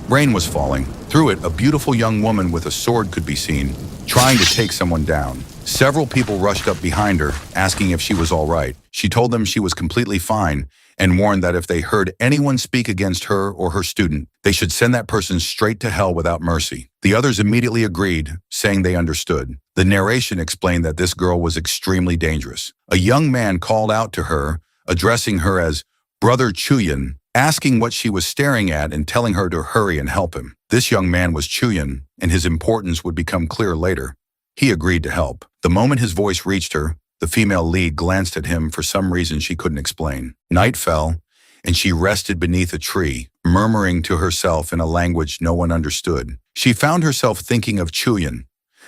Rain was falling. Through it, a beautiful young woman with a sword could be seen, trying to take someone down. Several people rushed up behind her, asking if she was all right. She told them she was completely fine and warned that if they heard anyone speak against her or her student, they should send that person straight to hell without mercy. The others immediately agreed, saying they understood. The narration explained that this girl was extremely dangerous. A young man called out to her, addressing her as Brother Chuyan, asking what she was staring at and telling her to hurry and help him. This young man was Chuyan, and his importance would become clear later. He agreed to help. The moment his voice reached her, the female lead glanced at him for some reason she couldn't explain. Night fell, and she rested beneath a tree, murmuring to herself in a language no one understood. She found herself thinking of Chuyan.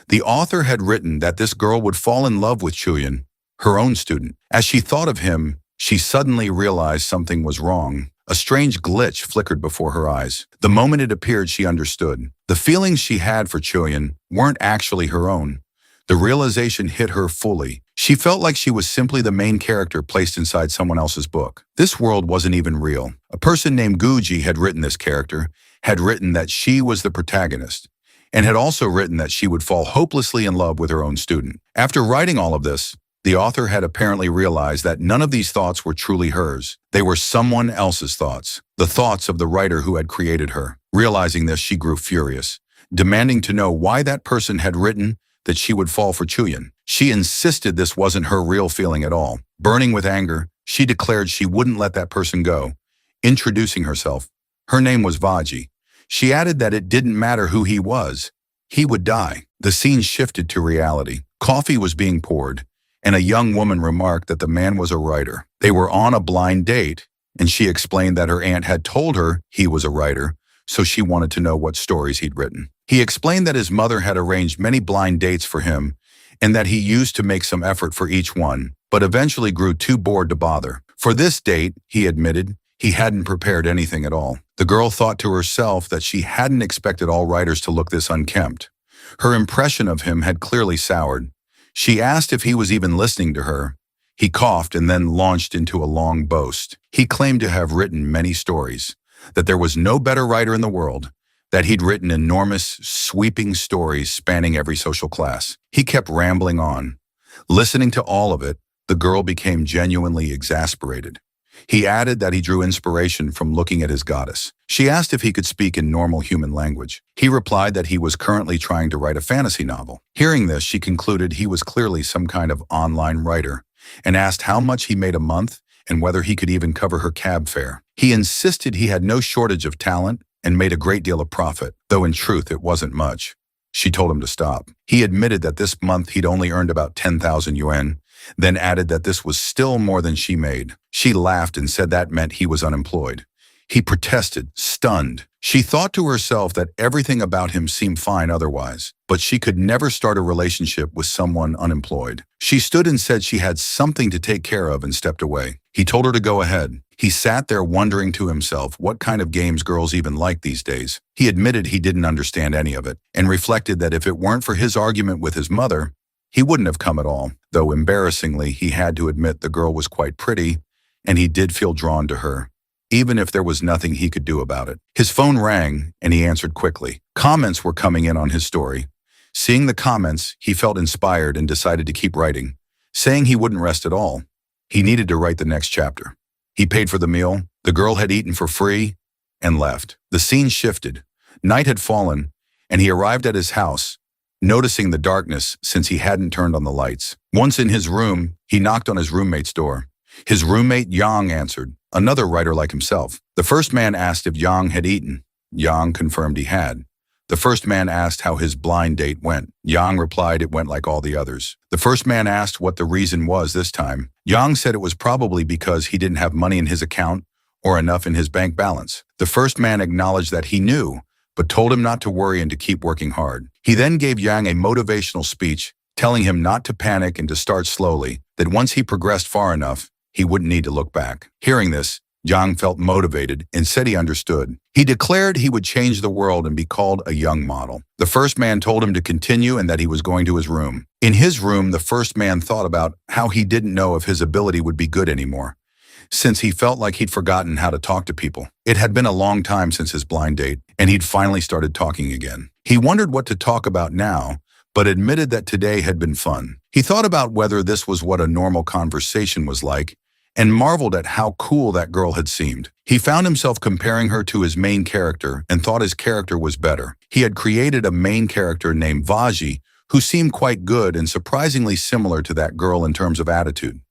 The author had written that this girl would fall in love with Chuyan, her own student. As she thought of him, she suddenly realized something was wrong. A strange glitch flickered before her eyes. The moment it appeared, she understood. The feelings she had for Chuyan weren't actually her own. The realization hit her fully. She felt like she was simply the main character placed inside someone else's book. This world wasn't even real. A person named Guji had written this character, had written that she was the protagonist, and had also written that she would fall hopelessly in love with her own student. After writing all of this, the author had apparently realized that none of these thoughts were truly hers. They were someone else's thoughts, the thoughts of the writer who had created her. Realizing this, she grew furious, demanding to know why that person had written that she would fall for Chuyan. She insisted this wasn't her real feeling at all. Burning with anger, she declared she wouldn't let that person go. Introducing herself, her name was Vaji. She added that it didn't matter who he was. He would die. The scene shifted to reality. Coffee was being poured, and a young woman remarked that the man was a writer. They were on a blind date, and she explained that her aunt had told her he was a writer, so she wanted to know what stories he'd written. He explained that his mother had arranged many blind dates for him and that he used to make some effort for each one, but eventually grew too bored to bother. For this date, he admitted, he hadn't prepared anything at all. The girl thought to herself that she hadn't expected all writers to look this unkempt. Her impression of him had clearly soured. She asked if he was even listening to her. He coughed and then launched into a long boast. He claimed to have written many stories, that there was no better writer in the world, that he'd written enormous, sweeping stories spanning every social class. He kept rambling on. Listening to all of it, the girl became genuinely exasperated. He added that he drew inspiration from looking at his goddess. She asked if he could speak in normal human language. He replied that he was currently trying to write a fantasy novel. Hearing this, she concluded he was clearly some kind of online writer and asked how much he made a month and whether he could even cover her cab fare. He insisted he had no shortage of talent and made a great deal of profit, though in truth it wasn't much. She told him to stop. He admitted that this month he'd only earned about 10,000 yuan, then added that this was still more than she made. She laughed and said that meant he was unemployed. He protested, stunned. She thought to herself that everything about him seemed fine otherwise, but she could never start a relationship with someone unemployed. She stood and said she had something to take care of and stepped away. He told her to go ahead. He sat there wondering to himself what kind of games girls even like these days. He admitted he didn't understand any of it and reflected that if it weren't for his argument with his mother, he wouldn't have come at all, though embarrassingly he had to admit the girl was quite pretty and he did feel drawn to her, even if there was nothing he could do about it. His phone rang and he answered quickly. Comments were coming in on his story. Seeing the comments, he felt inspired and decided to keep writing, saying he wouldn't rest at all. He needed to write the next chapter. He paid for the meal, the girl had eaten for free, and left. The scene shifted. Night had fallen, and he arrived at his house, noticing the darkness since he hadn't turned on the lights. Once in his room, he knocked on his roommate's door. His roommate Yang answered, another writer like himself. The first man asked if Yang had eaten. Yang confirmed he had. The first man asked how his blind date went. Yang replied it went like all the others. The first man asked what the reason was this time. Yang said it was probably because he didn't have money in his account or enough in his bank balance. The first man acknowledged that he knew, but told him not to worry and to keep working hard. He then gave Yang a motivational speech, telling him not to panic and to start slowly, that once he progressed far enough, he wouldn't need to look back. Hearing this, Yang felt motivated and said he understood. He declared he would change the world and be called a young model. The first man told him to continue and that he was going to his room. In his room, the first man thought about how he didn't know if his ability would be good anymore, since he felt like he'd forgotten how to talk to people. It had been a long time since his blind date, and he'd finally started talking again. He wondered what to talk about now, but admitted that today had been fun. He thought about whether this was what a normal conversation was like, and marveled at how cool that girl had seemed. He found himself comparing her to his main character and thought his character was better. He had created a main character named Vaji, who seemed quite good and surprisingly similar to that girl in terms of attitude.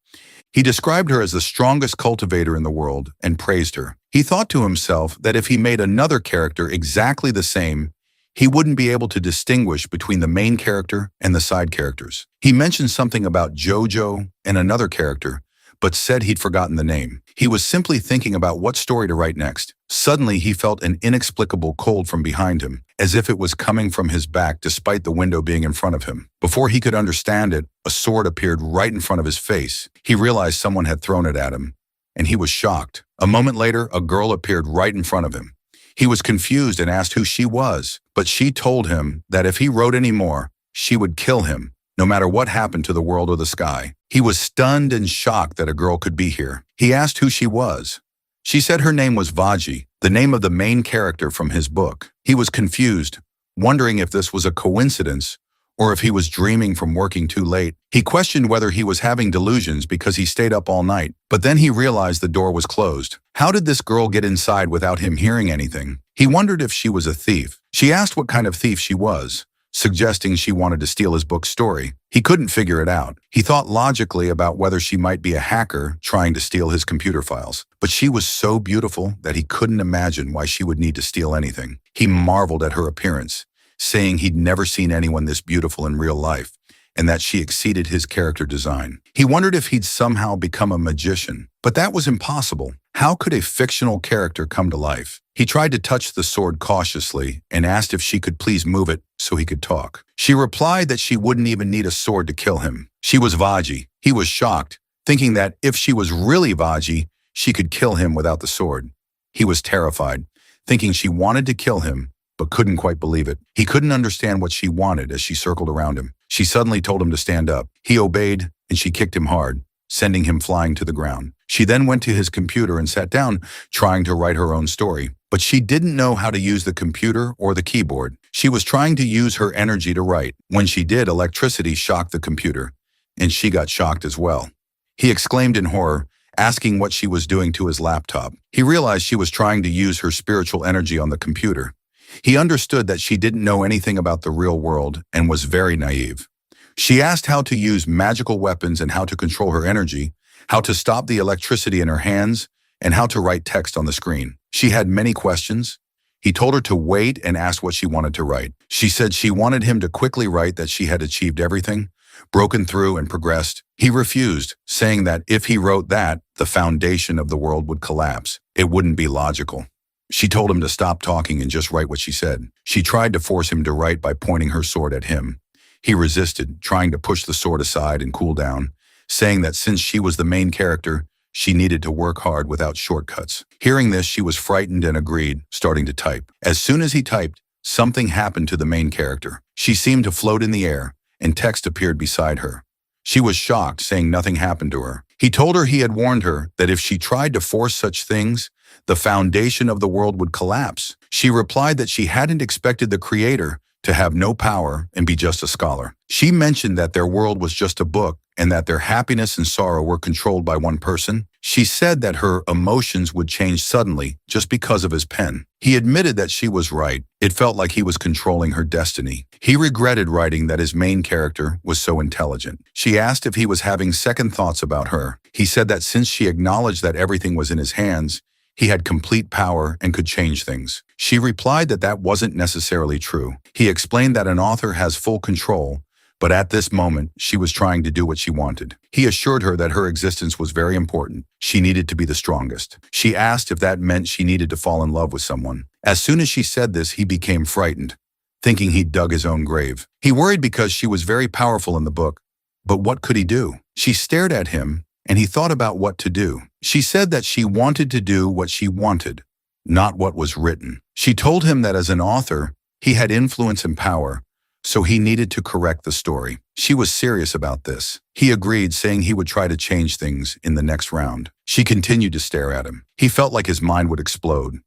He described her as the strongest cultivator in the world and praised her. He thought to himself that if he made another character exactly the same, he wouldn't be able to distinguish between the main character and the side characters. He mentioned something about Jojo and another character, but said he'd forgotten the name. He was simply thinking about what story to write next. Suddenly, he felt an inexplicable cold from behind him, as if it was coming from his back despite the window being in front of him. Before he could understand it, a sword appeared right in front of his face. He realized someone had thrown it at him, and he was shocked. A moment later, a girl appeared right in front of him. He was confused and asked who she was, but she told him that if he wrote any more, she would kill him, no matter what happened to the world or the sky. He was stunned and shocked that a girl could be here. He asked who she was. She said her name was Vaji, the name of the main character from his book. He was confused, wondering if this was a coincidence or if he was dreaming from working too late. He questioned whether he was having delusions because he stayed up all night, but then he realized the door was closed. How did this girl get inside without him hearing anything? He wondered if she was a thief. She asked what kind of thief she was, suggesting she wanted to steal his book story. He couldn't figure it out. He thought logically about whether she might be a hacker trying to steal his computer files. But she was so beautiful that he couldn't imagine why she would need to steal anything. He marveled at her appearance, saying he'd never seen anyone this beautiful in real life, and that she exceeded his character design. He wondered if he'd somehow become a magician, but that was impossible. How could a fictional character come to life? He tried to touch the sword cautiously and asked if she could please move it so he could talk. She replied that she wouldn't even need a sword to kill him. She was Vaji. He was shocked, thinking that if she was really Vaji, she could kill him without the sword. He was terrified, thinking she wanted to kill him, but couldn't quite believe it. He couldn't understand what she wanted as she circled around him. She suddenly told him to stand up. He obeyed, and she kicked him hard, sending him flying to the ground. She then went to his computer and sat down, trying to write her own story. But she didn't know how to use the computer or the keyboard. She was trying to use her energy to write. When she did, electricity shocked the computer, and she got shocked as well. He exclaimed in horror, asking what she was doing to his laptop. He realized she was trying to use her spiritual energy on the computer. He understood that she didn't know anything about the real world and was very naive. She asked how to use magical weapons and how to control her energy, how to stop the electricity in her hands, and how to write text on the screen. She had many questions. He told her to wait and asked what she wanted to write. She said she wanted him to quickly write that she had achieved everything, broken through and progressed. He refused, saying that if he wrote that, the foundation of the world would collapse. It wouldn't be logical. She told him to stop talking and just write what she said. She tried to force him to write by pointing her sword at him. He resisted, trying to push the sword aside and cool down, saying that since she was the main character, she needed to work hard without shortcuts. Hearing this, she was frightened and agreed, starting to type. As soon as he typed, something happened to the main character. She seemed to float in the air, and text appeared beside her. She was shocked, saying nothing happened to her. He told her he had warned her that if she tried to force such things, the foundation of the world would collapse. She replied that she hadn't expected the creator to have no power and be just a scholar. She mentioned that their world was just a book and that their happiness and sorrow were controlled by one person. She said that her emotions would change suddenly just because of his pen. He admitted that she was right. It felt like he was controlling her destiny. He regretted writing that his main character was so intelligent. She asked if he was having second thoughts about her. He said that since she acknowledged that everything was in his hands, he had complete power and could change things. She replied that that wasn't necessarily true. He explained that an author has full control, but at this moment, she was trying to do what she wanted. He assured her that her existence was very important. She needed to be the strongest. She asked if that meant she needed to fall in love with someone. As soon as she said this, he became frightened, thinking he'd dug his own grave. He worried because she was very powerful in the book, but what could he do? She stared at him, and he thought about what to do. She said that she wanted to do what she wanted, not what was written. She told him that as an author, he had influence and power, so he needed to correct the story. She was serious about this. He agreed, saying he would try to change things in the next round. She continued to stare at him. He felt like his mind would explode.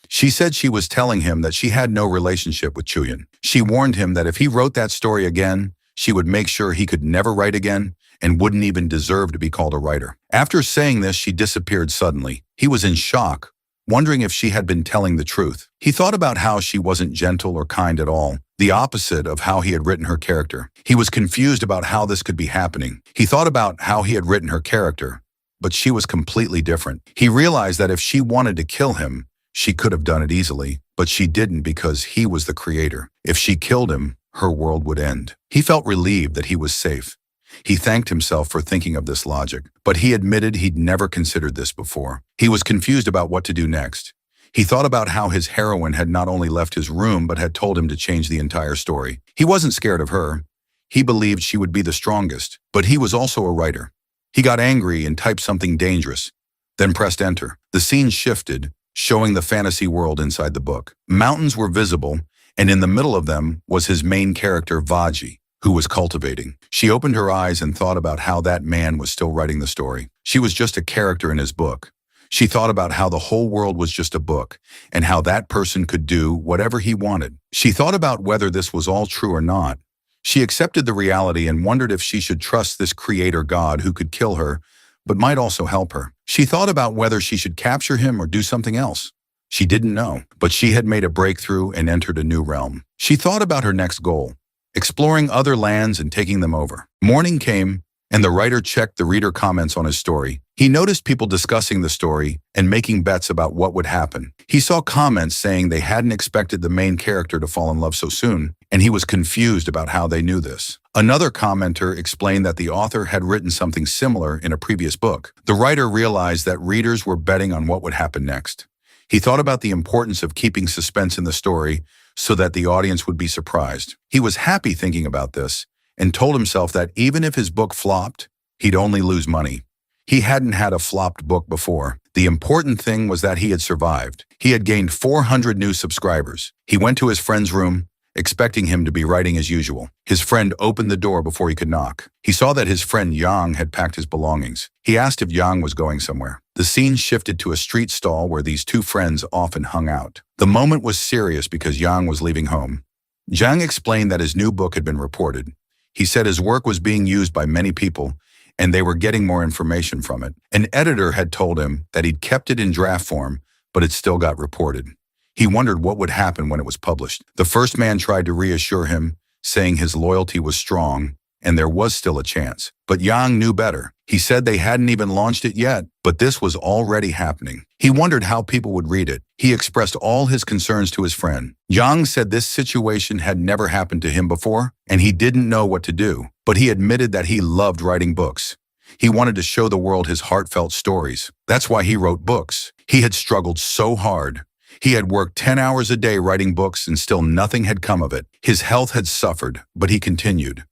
She said she was telling him that she had no relationship with Chuyin. She warned him that if he wrote that story again, she would make sure he could never write again and wouldn't even deserve to be called a writer. After saying this, she disappeared suddenly. He was in shock, wondering if she had been telling the truth. He thought about how she wasn't gentle or kind at all, the opposite of how he had written her character. He was confused about how this could be happening. He thought about how he had written her character, but she was completely different. He realized that if she wanted to kill him, she could have done it easily, but she didn't because he was the creator. If she killed him, her world would end. He felt relieved that he was safe. He thanked himself for thinking of this logic, but he admitted he'd never considered this before. He was confused about what to do next. He thought about how his heroine had not only left his room but had told him to change the entire story. He wasn't scared of her. He believed she would be the strongest, but he was also a writer. He got angry and typed something dangerous, then pressed enter. The scene shifted, showing the fantasy world inside the book. Mountains were visible, and in the middle of them was his main character, Vaji, who was cultivating. She opened her eyes and thought about how that man was still writing the story. She was just a character in his book. She thought about how the whole world was just a book, and how that person could do whatever he wanted. She thought about whether this was all true or not. She accepted the reality and wondered if she should trust this creator god who could kill her, but might also help her. She thought about whether she should capture him or do something else. She didn't know, but she had made a breakthrough and entered a new realm. She thought about her next goal, exploring other lands and taking them over. Morning came, and the writer checked the reader comments on his story. He noticed people discussing the story and making bets about what would happen. He saw comments saying they hadn't expected the main character to fall in love so soon, and he was confused about how they knew this. Another commenter explained that the author had written something similar in a previous book. The writer realized that readers were betting on what would happen next. He thought about the importance of keeping suspense in the story so that the audience would be surprised. He was happy thinking about this and told himself that even if his book flopped, he'd only lose money. He hadn't had a flopped book before. The important thing was that he had survived. He had gained 400 new subscribers. He went to his friend's room, expecting him to be writing as usual. His friend opened the door before he could knock. He saw that his friend Yang had packed his belongings. He asked if Yang was going somewhere. The scene shifted to a street stall where these two friends often hung out. The moment was serious because Yang was leaving home. Yang explained that his new book had been reported. He said his work was being used by many people, and they were getting more information from it. An editor had told him that he'd kept it in draft form, but it still got reported. He wondered what would happen when it was published. The first man tried to reassure him, saying his loyalty was strong and there was still a chance. But Yang knew better. He said they hadn't even launched it yet, but this was already happening. He wondered how people would read it. He expressed all his concerns to his friend. Yang said this situation had never happened to him before, and he didn't know what to do. But he admitted that he loved writing books. He wanted to show the world his heartfelt stories. That's why he wrote books. He had struggled so hard. He had worked 10 hours a day writing books and still nothing had come of it. His health had suffered, but he continued.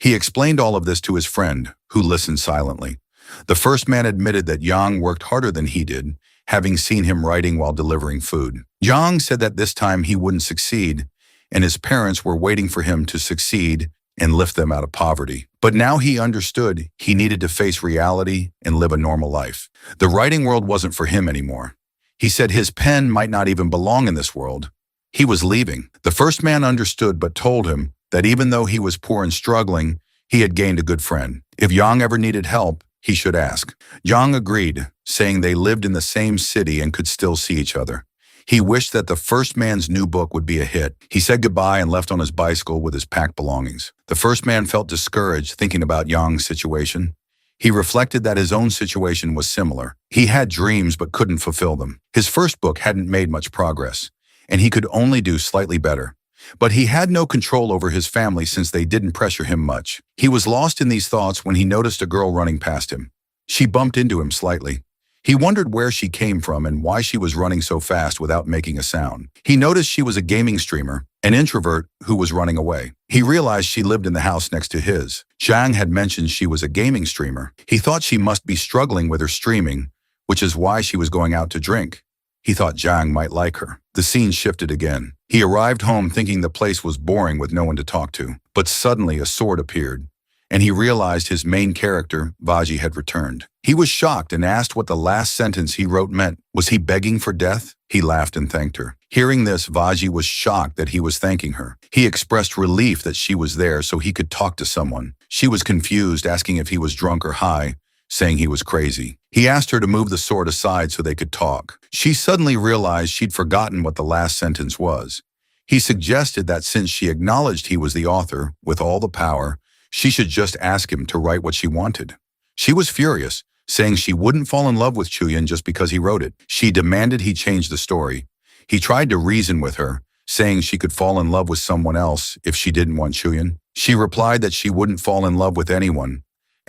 He explained all of this to his friend, who listened silently. The first man admitted that Yang worked harder than he did, having seen him writing while delivering food. Yang said that this time he wouldn't succeed, and his parents were waiting for him to succeed and lift them out of poverty. But now he understood he needed to face reality and live a normal life. The writing world wasn't for him anymore. He said his pen might not even belong in this world. He was leaving. The first man understood but told him that even though he was poor and struggling, he had gained a good friend. If Yang ever needed help, he should ask. Yang agreed, saying they lived in the same city and could still see each other. He wished that the first man's new book would be a hit. He said goodbye and left on his bicycle with his packed belongings. The first man felt discouraged thinking about Yang's situation. He reflected that his own situation was similar. He had dreams but couldn't fulfill them. His first book hadn't made much progress, and he could only do slightly better. But he had no control over his family since they didn't pressure him much. He was lost in these thoughts when he noticed a girl running past him. She bumped into him slightly. He wondered where she came from and why she was running so fast without making a sound. He noticed she was a gaming streamer, an introvert who was running away. He realized she lived in the house next to his. Zhang had mentioned she was a gaming streamer. He thought she must be struggling with her streaming, which is why she was going out to drink. He thought Zhang might like her. The scene shifted again. He arrived home thinking the place was boring with no one to talk to. But suddenly a sword appeared, and he realized his main character, Vaji, had returned. He was shocked and asked what the last sentence he wrote meant. Was he begging for death? He laughed and thanked her. Hearing this, Vaji was shocked that he was thanking her. He expressed relief that she was there so he could talk to someone. She was confused, asking if he was drunk or high, saying he was crazy. He asked her to move the sword aside so they could talk. She suddenly realized she'd forgotten what the last sentence was. He suggested that since she acknowledged he was the author, with all the power, she should just ask him to write what she wanted. She was furious, saying she wouldn't fall in love with Chuyin just because he wrote it. She demanded he change the story. He tried to reason with her, saying she could fall in love with someone else if she didn't want Chuyin. She replied that she wouldn't fall in love with anyone,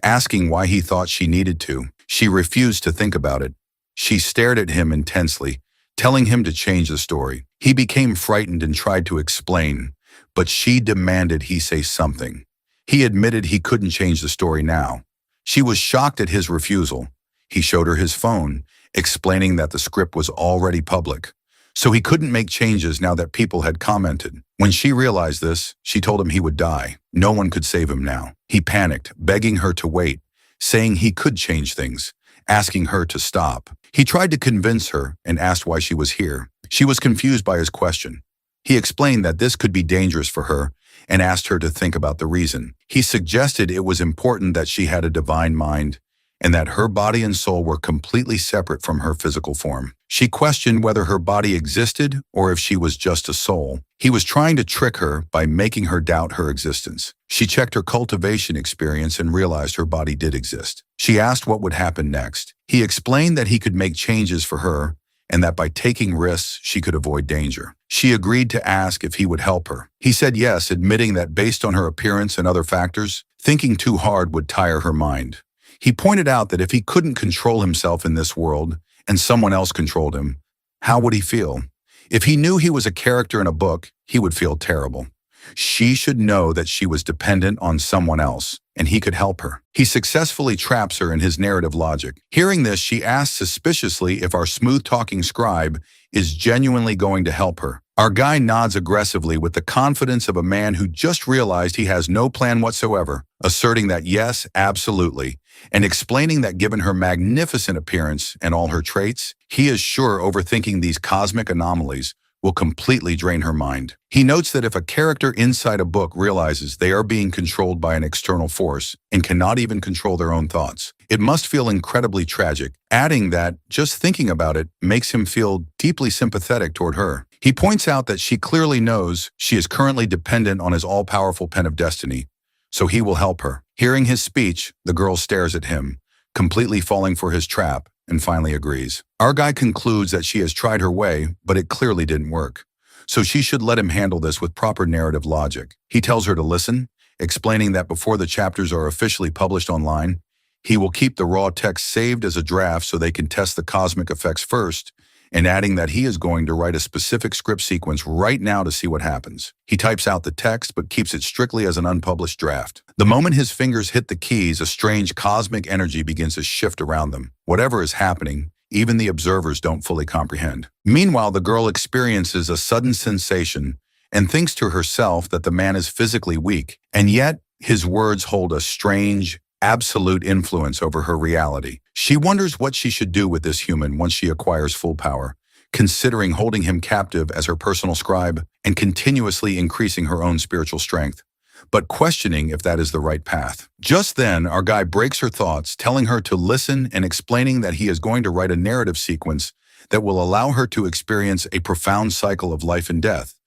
asking why he thought she needed to. She refused to think about it. She stared at him intensely, telling him to change the story. He became frightened and tried to explain, but she demanded he say something. He admitted he couldn't change the story now. She was shocked at his refusal. He showed her his phone, explaining that the script was already public, so he couldn't make changes now that people had commented. When she realized this, she told him he would die. No one could save him now. He panicked, begging her to wait, saying he could change things, asking her to stop. He tried to convince her and asked why she was here. She was confused by his question. He explained that this could be dangerous for her and asked her to think about the reason. He suggested it was important that she had a divine mind and that her body and soul were completely separate from her physical form. She questioned whether her body existed or if she was just a soul. He was trying to trick her by making her doubt her existence. She checked her cultivation experience and realized her body did exist. She asked what would happen next. He explained that he could make changes for her and that by taking risks, she could avoid danger. She agreed to ask if he would help her. He said yes, admitting that based on her appearance and other factors, thinking too hard would tire her mind. He pointed out that if he couldn't control himself in this world and someone else controlled him, how would he feel? If he knew he was a character in a book, he would feel terrible. She should know that she was dependent on someone else, and he could help her. He successfully traps her in his narrative logic. Hearing this, she asks suspiciously if our smooth-talking scribe is genuinely going to help her. Our guy nods aggressively with the confidence of a man who just realized he has no plan whatsoever, asserting that yes, absolutely, and explaining that given her magnificent appearance and all her traits, he is sure overthinking these cosmic anomalies will completely drain her mind. He notes that if a character inside a book realizes they are being controlled by an external force and cannot even control their own thoughts, it must feel incredibly tragic, adding that just thinking about it makes him feel deeply sympathetic toward her. He points out that she clearly knows she is currently dependent on his all-powerful pen of destiny, so he will help her. Hearing his speech, the girl stares at him, completely falling for his trap, and finally agrees. Our guy concludes that she has tried her way, but it clearly didn't work. So she should let him handle this with proper narrative logic. He tells her to listen, explaining that before the chapters are officially published online, he will keep the raw text saved as a draft so they can test the cosmic effects first, and adding that he is going to write a specific script sequence right now to see what happens. He types out the text but keeps it strictly as an unpublished draft. The moment his fingers hit the keys, a strange cosmic energy begins to shift around them. Whatever is happening, even the observers don't fully comprehend. Meanwhile, the girl experiences a sudden sensation and thinks to herself that the man is physically weak, and yet his words hold a strange, absolute influence over her reality. She wonders what she should do with this human once she acquires full power, considering holding him captive as her personal scribe and continuously increasing her own spiritual strength, but questioning if that is the right path. Just then, our guy breaks her thoughts, telling her to listen and explaining that he is going to write a narrative sequence that will allow her to experience a profound cycle of life and death,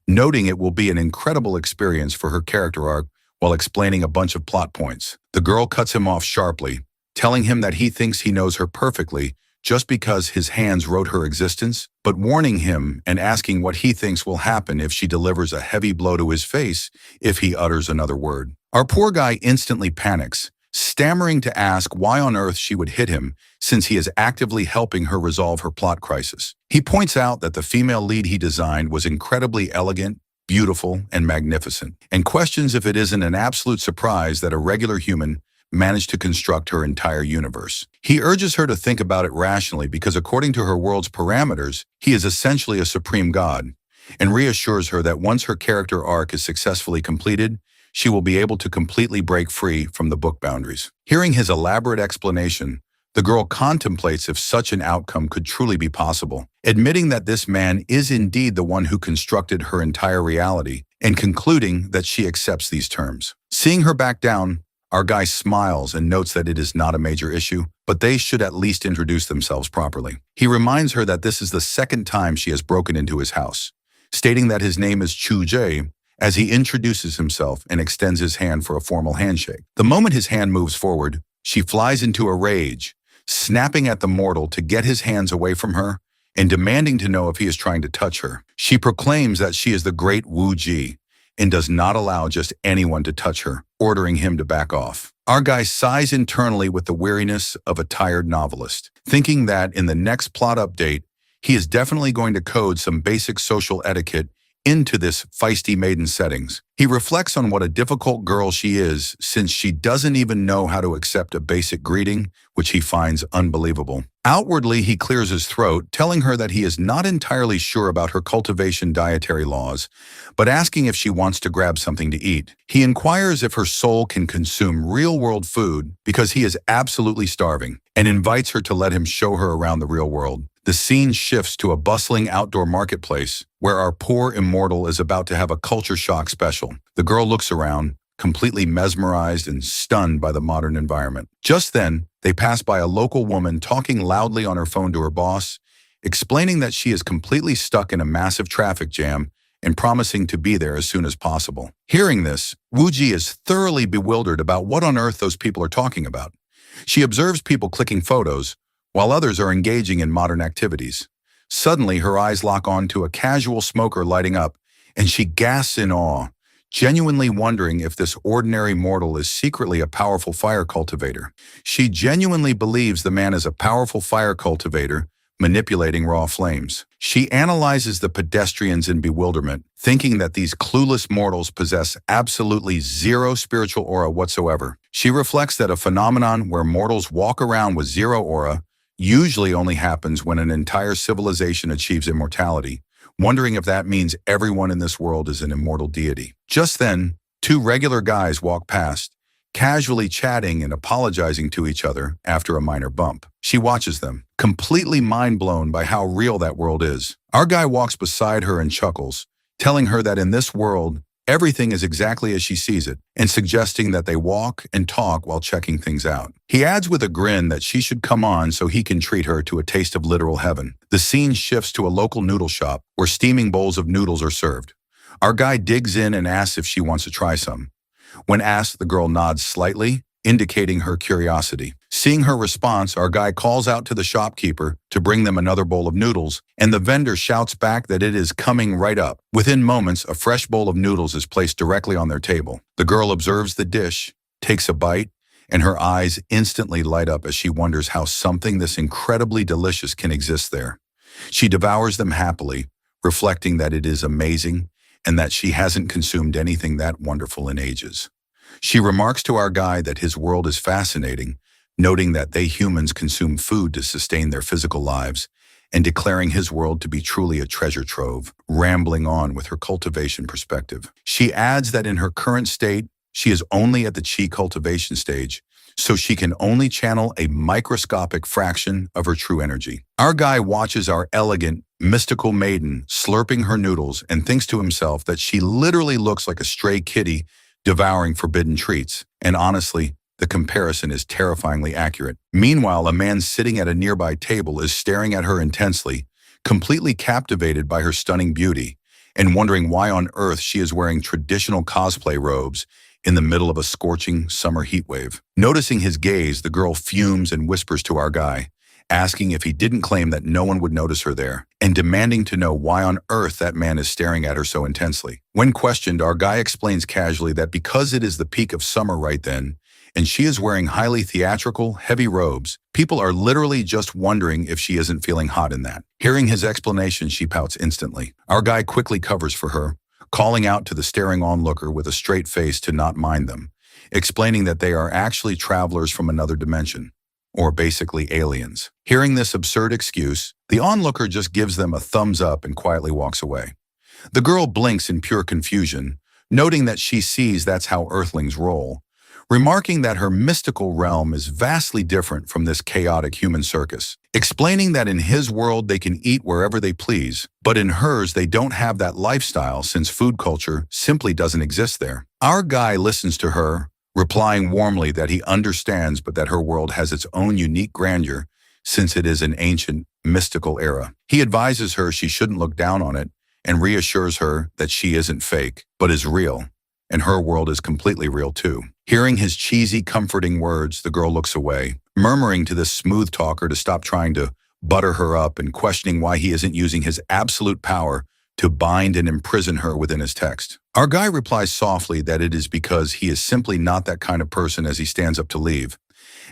noting it will be an incredible experience for her character arc while explaining a bunch of plot points. The girl cuts him off sharply, telling him that he thinks he knows her perfectly just because his hands wrote her existence, but warning him and asking what he thinks will happen if she delivers a heavy blow to his face if he utters another word. Our poor guy instantly panics, stammering to ask why on earth she would hit him since he is actively helping her resolve her plot crisis. He points out that the female lead he designed was incredibly elegant, beautiful, and magnificent, and questions if it isn't an absolute surprise that a regular human managed to construct her entire universe. He urges her to think about it rationally because according to her world's parameters, he is essentially a supreme god, and reassures her that once her character arc is successfully completed, she will be able to completely break free from the book boundaries. Hearing his elaborate explanation, the girl contemplates if such an outcome could truly be possible, admitting that this man is indeed the one who constructed her entire reality and concluding that she accepts these terms. Seeing her back down, our guy smiles and notes that it is not a major issue, but they should at least introduce themselves properly. He reminds her that this is the second time she has broken into his house, stating that his name is Chu Jae as he introduces himself and extends his hand for a formal handshake. The moment his hand moves forward, she flies into a rage, snapping at the mortal to get his hands away from her and demanding to know if he is trying to touch her. She proclaims that she is the great Wu Ji and does not allow just anyone to touch her, ordering him to back off. Our guy sighs internally with the weariness of a tired novelist, thinking that in the next plot update, he is definitely going to code some basic social etiquette into this feisty maiden settings. He reflects on what a difficult girl she is since she doesn't even know how to accept a basic greeting, which he finds unbelievable. Outwardly, he clears his throat, telling her that he is not entirely sure about her cultivation dietary laws, but asking if she wants to grab something to eat. He inquires if her soul can consume real-world food because he is absolutely starving, and invites her to let him show her around the real world. The scene shifts to a bustling outdoor marketplace where our poor immortal is about to have a culture shock special. The girl looks around, completely mesmerized and stunned by the modern environment. Just then, they pass by a local woman talking loudly on her phone to her boss, explaining that she is completely stuck in a massive traffic jam and promising to be there as soon as possible. Hearing this, Wuji is thoroughly bewildered about what on earth those people are talking about. She observes people clicking photos, while others are engaging in modern activities. Suddenly, her eyes lock on to a casual smoker lighting up, and she gasps in awe, genuinely wondering if this ordinary mortal is secretly a powerful fire cultivator. She genuinely believes the man is a powerful fire cultivator, manipulating raw flames. She analyzes the pedestrians in bewilderment, thinking that these clueless mortals possess absolutely zero spiritual aura whatsoever. She reflects that a phenomenon where mortals walk around with zero aura usually only happens when an entire civilization achieves immortality, wondering if that means everyone in this world is an immortal deity. Just then, two regular guys walk past, casually chatting and apologizing to each other after a minor bump. She watches them, completely mind-blown by how real that world is. Our guy walks beside her and chuckles, telling her that in this world, everything is exactly as she sees it, and suggesting that they walk and talk while checking things out. He adds with a grin that she should come on so he can treat her to a taste of literal heaven. The scene shifts to a local noodle shop where steaming bowls of noodles are served. Our guy digs in and asks if she wants to try some. When asked, the girl nods slightly, indicating her curiosity. Seeing her response, our guy calls out to the shopkeeper to bring them another bowl of noodles, and the vendor shouts back that it is coming right up. Within moments, a fresh bowl of noodles is placed directly on their table. The girl observes the dish, takes a bite, and her eyes instantly light up as she wonders how something this incredibly delicious can exist there. She devours them happily, reflecting that it is amazing and that she hasn't consumed anything that wonderful in ages. She remarks to our guy that his world is fascinating, noting that they humans consume food to sustain their physical lives, and declaring his world to be truly a treasure trove, rambling on with her cultivation perspective. She adds that in her current state, she is only at the chi cultivation stage, so she can only channel a microscopic fraction of her true energy. Our guy watches our elegant, mystical maiden slurping her noodles and thinks to himself that she literally looks like a stray kitty devouring forbidden treats. And honestly, the comparison is terrifyingly accurate. Meanwhile, a man sitting at a nearby table is staring at her intensely, completely captivated by her stunning beauty, and wondering why on earth she is wearing traditional cosplay robes in the middle of a scorching summer heatwave. Noticing his gaze, the girl fumes and whispers to our guy, asking if he didn't claim that no one would notice her there, and demanding to know why on earth that man is staring at her so intensely. When questioned, our guy explains casually that because it is the peak of summer right then, and she is wearing highly theatrical, heavy robes, people are literally just wondering if she isn't feeling hot in that. Hearing his explanation, she pouts instantly. Our guy quickly covers for her, calling out to the staring onlooker with a straight face to not mind them, explaining that they are actually travelers from another dimension, or basically aliens. Hearing this absurd excuse, the onlooker just gives them a thumbs up and quietly walks away. The girl blinks in pure confusion, noting that she sees that's how Earthlings roll, remarking that her mystical realm is vastly different from this chaotic human circus, explaining that in his world they can eat wherever they please, but in hers they don't have that lifestyle since food culture simply doesn't exist there. Our guy listens to her, replying warmly that he understands but that her world has its own unique grandeur since it is an ancient, mystical era. He advises her she shouldn't look down on it and reassures her that she isn't fake, but is real, and her world is completely real too. Hearing his cheesy, comforting words, the girl looks away, murmuring to this smooth talker to stop trying to butter her up and questioning why he isn't using his absolute power to bind and imprison her within his text. Our guy replies softly that it is because he is simply not that kind of person as he stands up to leave.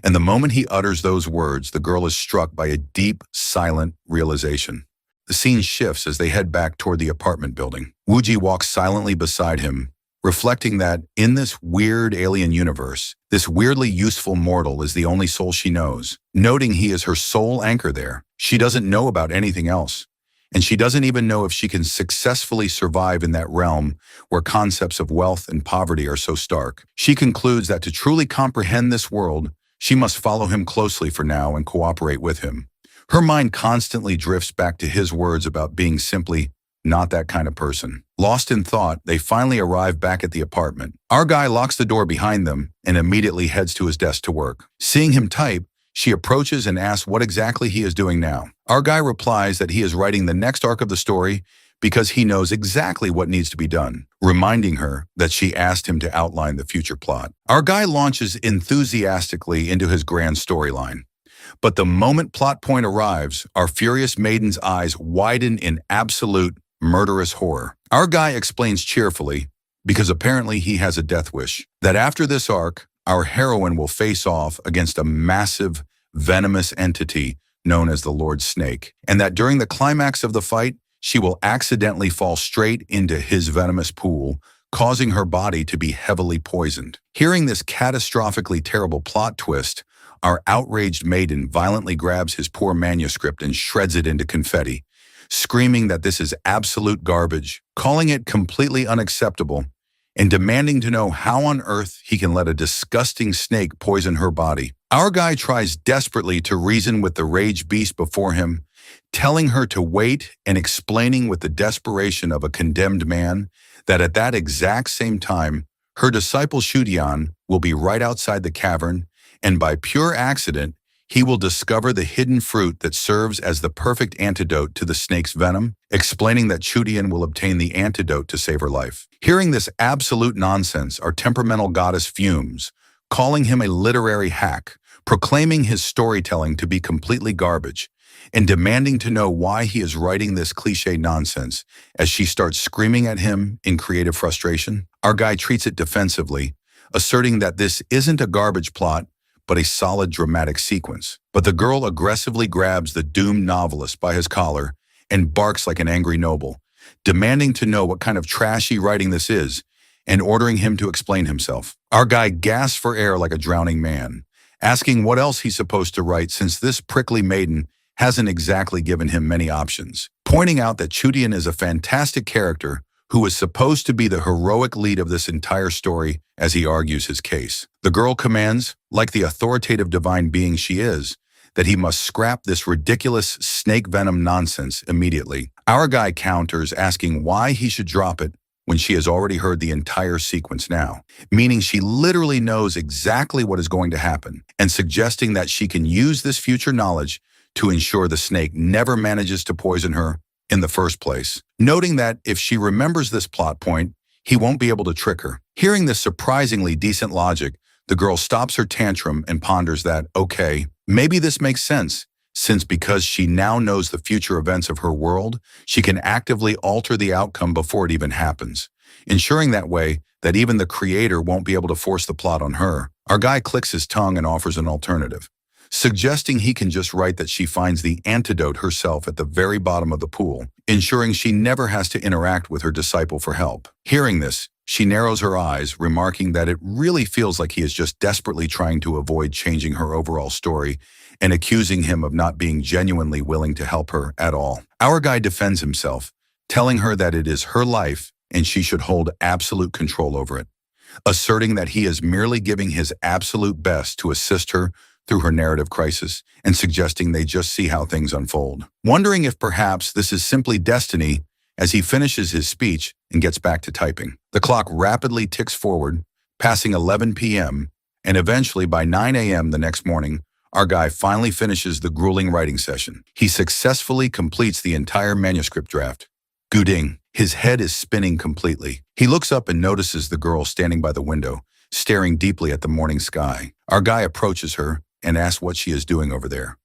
And the moment he utters those words, the girl is struck by a deep, silent realization. The scene shifts as they head back toward the apartment building. Wooji walks silently beside him, reflecting that in this weird alien universe, this weirdly useful mortal is the only soul she knows. Noting he is her sole anchor there, she doesn't know about anything else. And she doesn't even know if she can successfully survive in that realm where concepts of wealth and poverty are so stark. She concludes that to truly comprehend this world, she must follow him closely for now and cooperate with him. Her mind constantly drifts back to his words about being simply not that kind of person. Lost in thought, they finally arrive back at the apartment. Our guy locks the door behind them and immediately heads to his desk to work. Seeing him type, she approaches and asks what exactly he is doing now. Our guy replies that he is writing the next arc of the story because he knows exactly what needs to be done, reminding her that she asked him to outline the future plot. Our guy launches enthusiastically into his grand storyline. But the moment plot point arrives, our furious maiden's eyes widen in absolute murderous horror. Our guy explains cheerfully, because apparently he has a death wish, that after this arc, our heroine will face off against a massive, venomous entity known as the Lord Snake, and that during the climax of the fight, she will accidentally fall straight into his venomous pool, causing her body to be heavily poisoned. Hearing this catastrophically terrible plot twist, our outraged maiden violently grabs his poor manuscript and shreds it into confetti, screaming that this is absolute garbage, calling it completely unacceptable, and demanding to know how on earth he can let a disgusting snake poison her body. Our guy tries desperately to reason with the rage beast before him, telling her to wait and explaining with the desperation of a condemned man that at that exact same time, her disciple Shudian will be right outside the cavern, and by pure accident, he will discover the hidden fruit that serves as the perfect antidote to the snake's venom, explaining that Chudian will obtain the antidote to save her life. Hearing this absolute nonsense, our temperamental goddess fumes, calling him a literary hack, proclaiming his storytelling to be completely garbage, and demanding to know why he is writing this cliché nonsense as she starts screaming at him in creative frustration. Our guy treats it defensively, asserting that this isn't a garbage plot, but a solid dramatic sequence. But the girl aggressively grabs the doomed novelist by his collar and barks like an angry noble, demanding to know what kind of trashy writing this is and ordering him to explain himself. Our guy gasps for air like a drowning man, asking what else he's supposed to write since this prickly maiden hasn't exactly given him many options, pointing out that Chudian is a fantastic character who is supposed to be the heroic lead of this entire story as he argues his case. The girl commands, like the authoritative divine being she is, that he must scrap this ridiculous snake venom nonsense immediately. Our guy counters, asking why he should drop it when she has already heard the entire sequence now, meaning she literally knows exactly what is going to happen, and suggesting that she can use this future knowledge to ensure the snake never manages to poison her in the first place, noting that if she remembers this plot point, he won't be able to trick her. Hearing this surprisingly decent logic, the girl stops her tantrum and ponders that, okay, maybe this makes sense, since because she now knows the future events of her world, she can actively alter the outcome before it even happens, ensuring that way that even the creator won't be able to force the plot on her. Our guy clicks his tongue and offers an alternative, suggesting he can just write that she finds the antidote herself at the very bottom of the pool, ensuring she never has to interact with her disciple for help. Hearing this, she narrows her eyes, remarking that it really feels like he is just desperately trying to avoid changing her overall story and accusing him of not being genuinely willing to help her at all. Our guy defends himself, telling her that it is her life and she should hold absolute control over it, asserting that he is merely giving his absolute best to assist her through her narrative crisis and suggesting they just see how things unfold. Wondering if perhaps this is simply destiny as he finishes his speech and gets back to typing. The clock rapidly ticks forward, passing 11 p.m., and eventually by 9 a.m. the next morning, our guy finally finishes the grueling writing session. He successfully completes the entire manuscript draft. Guding, his head is spinning completely. He looks up and notices the girl standing by the window, staring deeply at the morning sky. Our guy approaches her and asks what she is doing over there,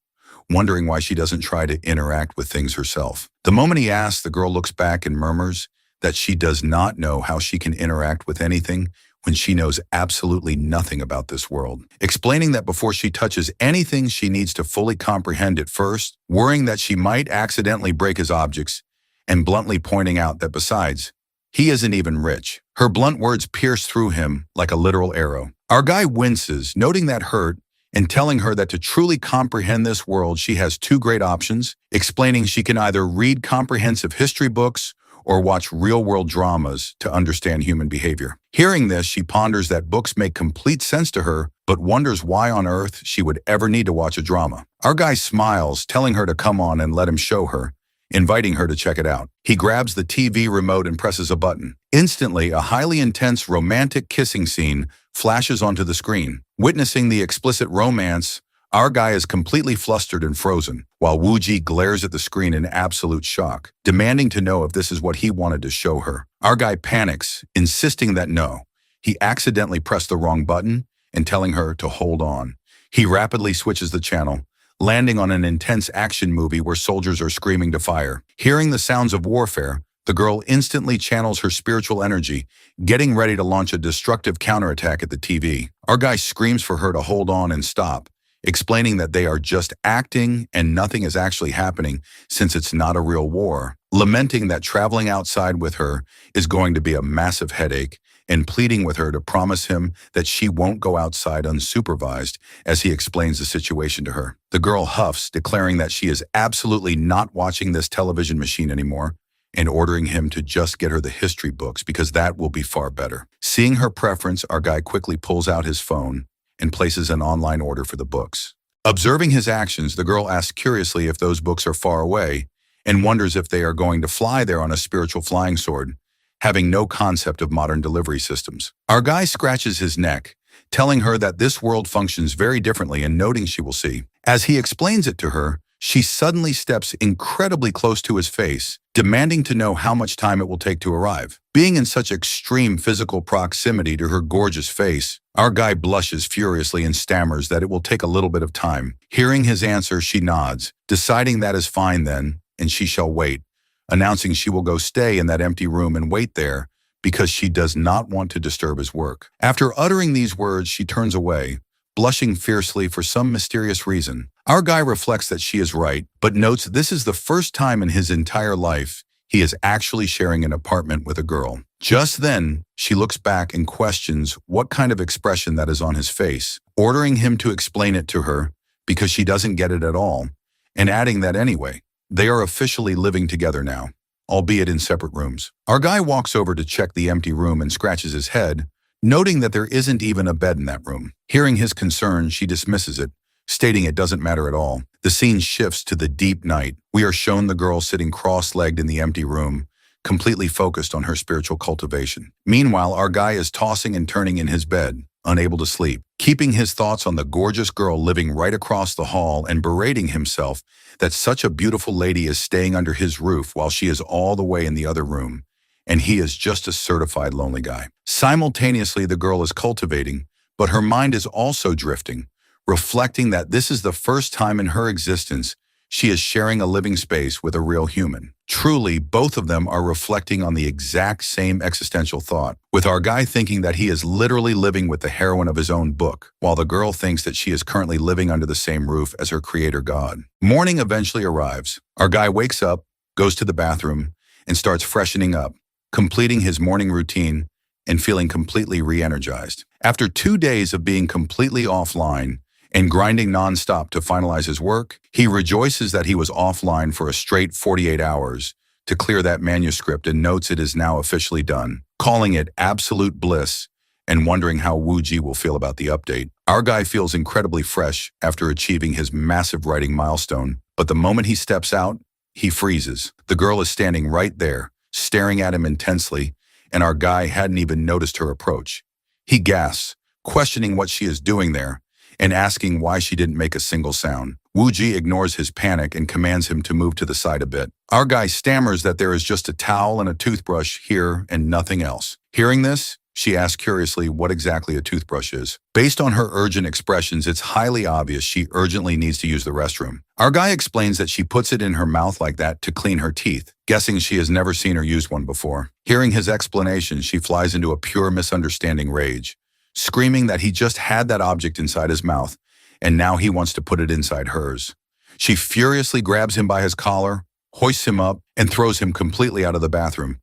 wondering why she doesn't try to interact with things herself. The moment he asks, the girl looks back and murmurs that she does not know how she can interact with anything when she knows absolutely nothing about this world, explaining that before she touches anything, she needs to fully comprehend it first, worrying that she might accidentally break his objects, and bluntly pointing out that besides, he isn't even rich. Her blunt words pierce through him like a literal arrow. Our guy winces, noting that hurt, and telling her that to truly comprehend this world, she has two great options, explaining she can either read comprehensive history books or watch real-world dramas to understand human behavior. Hearing this, she ponders that books make complete sense to her, but wonders why on earth she would ever need to watch a drama. Our guy smiles, telling her to come on and let him show her, inviting her to check it out. He grabs the TV remote and presses a button. Instantly, a highly intense romantic kissing scene flashes onto the screen. Witnessing the explicit romance, our guy is completely flustered and frozen, while Wooji glares at the screen in absolute shock, demanding to know if this is what he wanted to show her. Our guy panics, insisting that no, he accidentally pressed the wrong button and telling her to hold on. He rapidly switches the channel, landing on an intense action movie where soldiers are screaming to fire. Hearing the sounds of warfare, the girl instantly channels her spiritual energy, getting ready to launch a destructive counterattack at the TV. Our guy screams for her to hold on and stop, explaining that they are just acting and nothing is actually happening since it's not a real war, lamenting that traveling outside with her is going to be a massive headache, and pleading with her to promise him that she won't go outside unsupervised as he explains the situation to her. The girl huffs, declaring that she is absolutely not watching this television machine anymore, and ordering him to just get her the history books because that will be far better. Seeing her preference, our guy quickly pulls out his phone and places an online order for the books. Observing his actions, the girl asks curiously if those books are far away and wonders if they are going to fly there on a spiritual flying sword, having no concept of modern delivery systems. Our guy scratches his neck, telling her that this world functions very differently and noting she will see. As he explains it to her, she suddenly steps incredibly close to his face, demanding to know how much time it will take to arrive. Being in such extreme physical proximity to her gorgeous face, our guy blushes furiously and stammers that it will take a little bit of time. Hearing his answer, she nods, deciding that is fine then, and she shall wait, announcing she will go stay in that empty room and wait there because she does not want to disturb his work. After uttering these words, she turns away, blushing fiercely for some mysterious reason. Our guy reflects that she is right, but notes this is the first time in his entire life he is actually sharing an apartment with a girl. Just then, she looks back and questions what kind of expression that is on his face, ordering him to explain it to her because she doesn't get it at all, and adding that anyway, they are officially living together now, albeit in separate rooms. Our guy walks over to check the empty room and scratches his head, noting that there isn't even a bed in that room. Hearing his concern, she dismisses it, stating it doesn't matter at all. The scene shifts to the deep night. We are shown the girl sitting cross-legged in the empty room, completely focused on her spiritual cultivation. Meanwhile, our guy is tossing and turning in his bed, unable to sleep, keeping his thoughts on the gorgeous girl living right across the hall and berating himself that such a beautiful lady is staying under his roof while she is all the way in the other room, and he is just a certified lonely guy. Simultaneously, the girl is cultivating, but her mind is also drifting, reflecting that this is the first time in her existence she is sharing a living space with a real human. Truly, both of them are reflecting on the exact same existential thought, with our guy thinking that he is literally living with the heroine of his own book, while the girl thinks that she is currently living under the same roof as her creator god. Morning eventually arrives. Our guy wakes up, goes to the bathroom, and starts freshening up, completing his morning routine and feeling completely re-energized. After 2 days of being completely offline and grinding nonstop to finalize his work, he rejoices that he was offline for a straight 48 hours to clear that manuscript and notes it is now officially done, calling it absolute bliss and wondering how Wooji will feel about the update. Our guy feels incredibly fresh after achieving his massive writing milestone, but the moment he steps out, he freezes. The girl is standing right there, staring at him intensely, and our guy hadn't even noticed her approach. He gasps, questioning what she is doing there, and asking why she didn't make a single sound. Wooji ignores his panic and commands him to move to the side a bit. Our guy stammers that there is just a towel and a toothbrush here and nothing else. Hearing this, she asks curiously what exactly a toothbrush is. Based on her urgent expressions, it's highly obvious she urgently needs to use the restroom. Our guy explains that she puts it in her mouth like that to clean her teeth, guessing she has never seen her use one before. Hearing his explanation, she flies into a pure misunderstanding rage, screaming that he just had that object inside his mouth, and now he wants to put it inside hers. She furiously grabs him by his collar, hoists him up, and throws him completely out of the bathroom,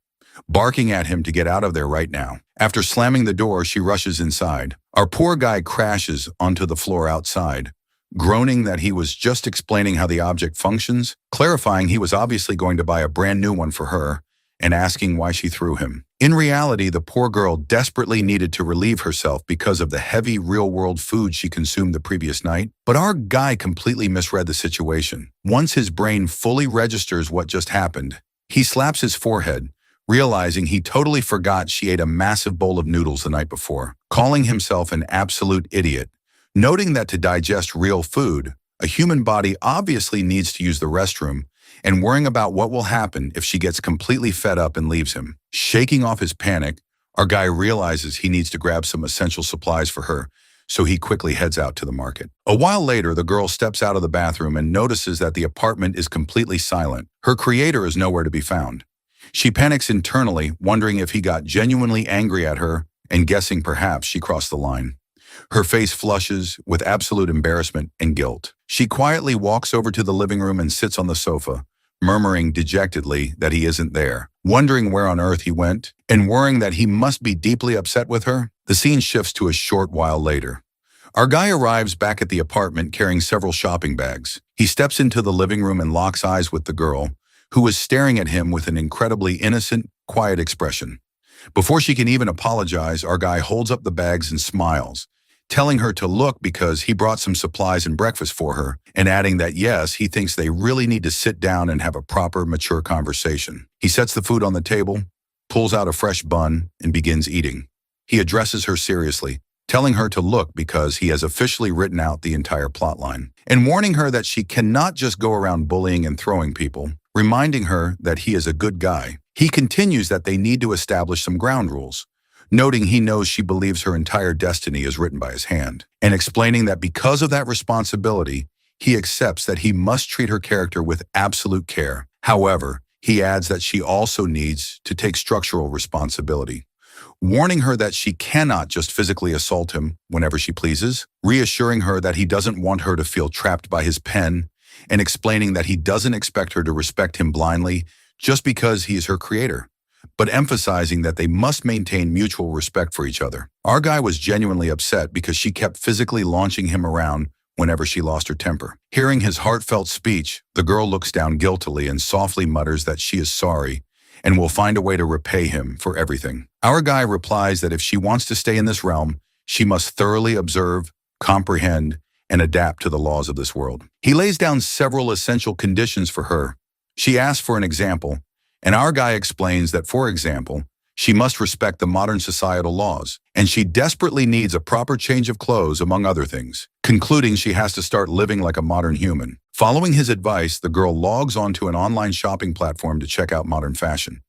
barking at him to get out of there right now. After slamming the door, she rushes inside. Our poor guy crashes onto the floor outside, groaning that he was just explaining how the object functions, clarifying he was obviously going to buy a brand new one for her, and asking why she threw him. In reality, the poor girl desperately needed to relieve herself because of the heavy real-world food she consumed the previous night, but our guy completely misread the situation. Once his brain fully registers what just happened, he slaps his forehead, realizing he totally forgot she ate a massive bowl of noodles the night before, calling himself an absolute idiot, noting that to digest real food, a human body obviously needs to use the restroom, and worrying about what will happen if she gets completely fed up and leaves him. Shaking off his panic, our guy realizes he needs to grab some essential supplies for her, so he quickly heads out to the market. A while later, the girl steps out of the bathroom and notices that the apartment is completely silent. Her creator is nowhere to be found. She panics internally, wondering if he got genuinely angry at her and guessing perhaps she crossed the line. Her face flushes with absolute embarrassment and guilt. She quietly walks over to the living room and sits on the sofa, murmuring dejectedly that he isn't there, wondering where on earth he went, and worrying that he must be deeply upset with her. The scene shifts to a short while later. Our guy arrives back at the apartment carrying several shopping bags. He steps into the living room and locks eyes with the girl, who is staring at him with an incredibly innocent, quiet expression. Before she can even apologize, our guy holds up the bags and smiles, telling her to look because he brought some supplies and breakfast for her, and adding that yes, he thinks they really need to sit down and have a proper, mature conversation. He sets the food on the table, pulls out a fresh bun, and begins eating. He addresses her seriously, telling her to look because he has officially written out the entire plotline, and warning her that she cannot just go around bullying and throwing people, reminding her that he is a good guy. He continues that they need to establish some ground rules, noting he knows she believes her entire destiny is written by his hand, and explaining that because of that responsibility, he accepts that he must treat her character with absolute care. However, he adds that she also needs to take structural responsibility, warning her that she cannot just physically assault him whenever she pleases, reassuring her that he doesn't want her to feel trapped by his pen, and explaining that he doesn't expect her to respect him blindly just because he is her creator, but emphasizing that they must maintain mutual respect for each other. Our guy was genuinely upset because she kept physically launching him around whenever she lost her temper. Hearing his heartfelt speech, the girl looks down guiltily and softly mutters that she is sorry and will find a way to repay him for everything. Our guy replies that if she wants to stay in this realm, she must thoroughly observe, comprehend, and adapt to the laws of this world. He lays down several essential conditions for her. She asks for an example, and our guy explains that, for example, she must respect the modern societal laws, and she desperately needs a proper change of clothes, among other things, concluding she has to start living like a modern human. Following his advice, the girl logs onto an online shopping platform to check out modern fashion.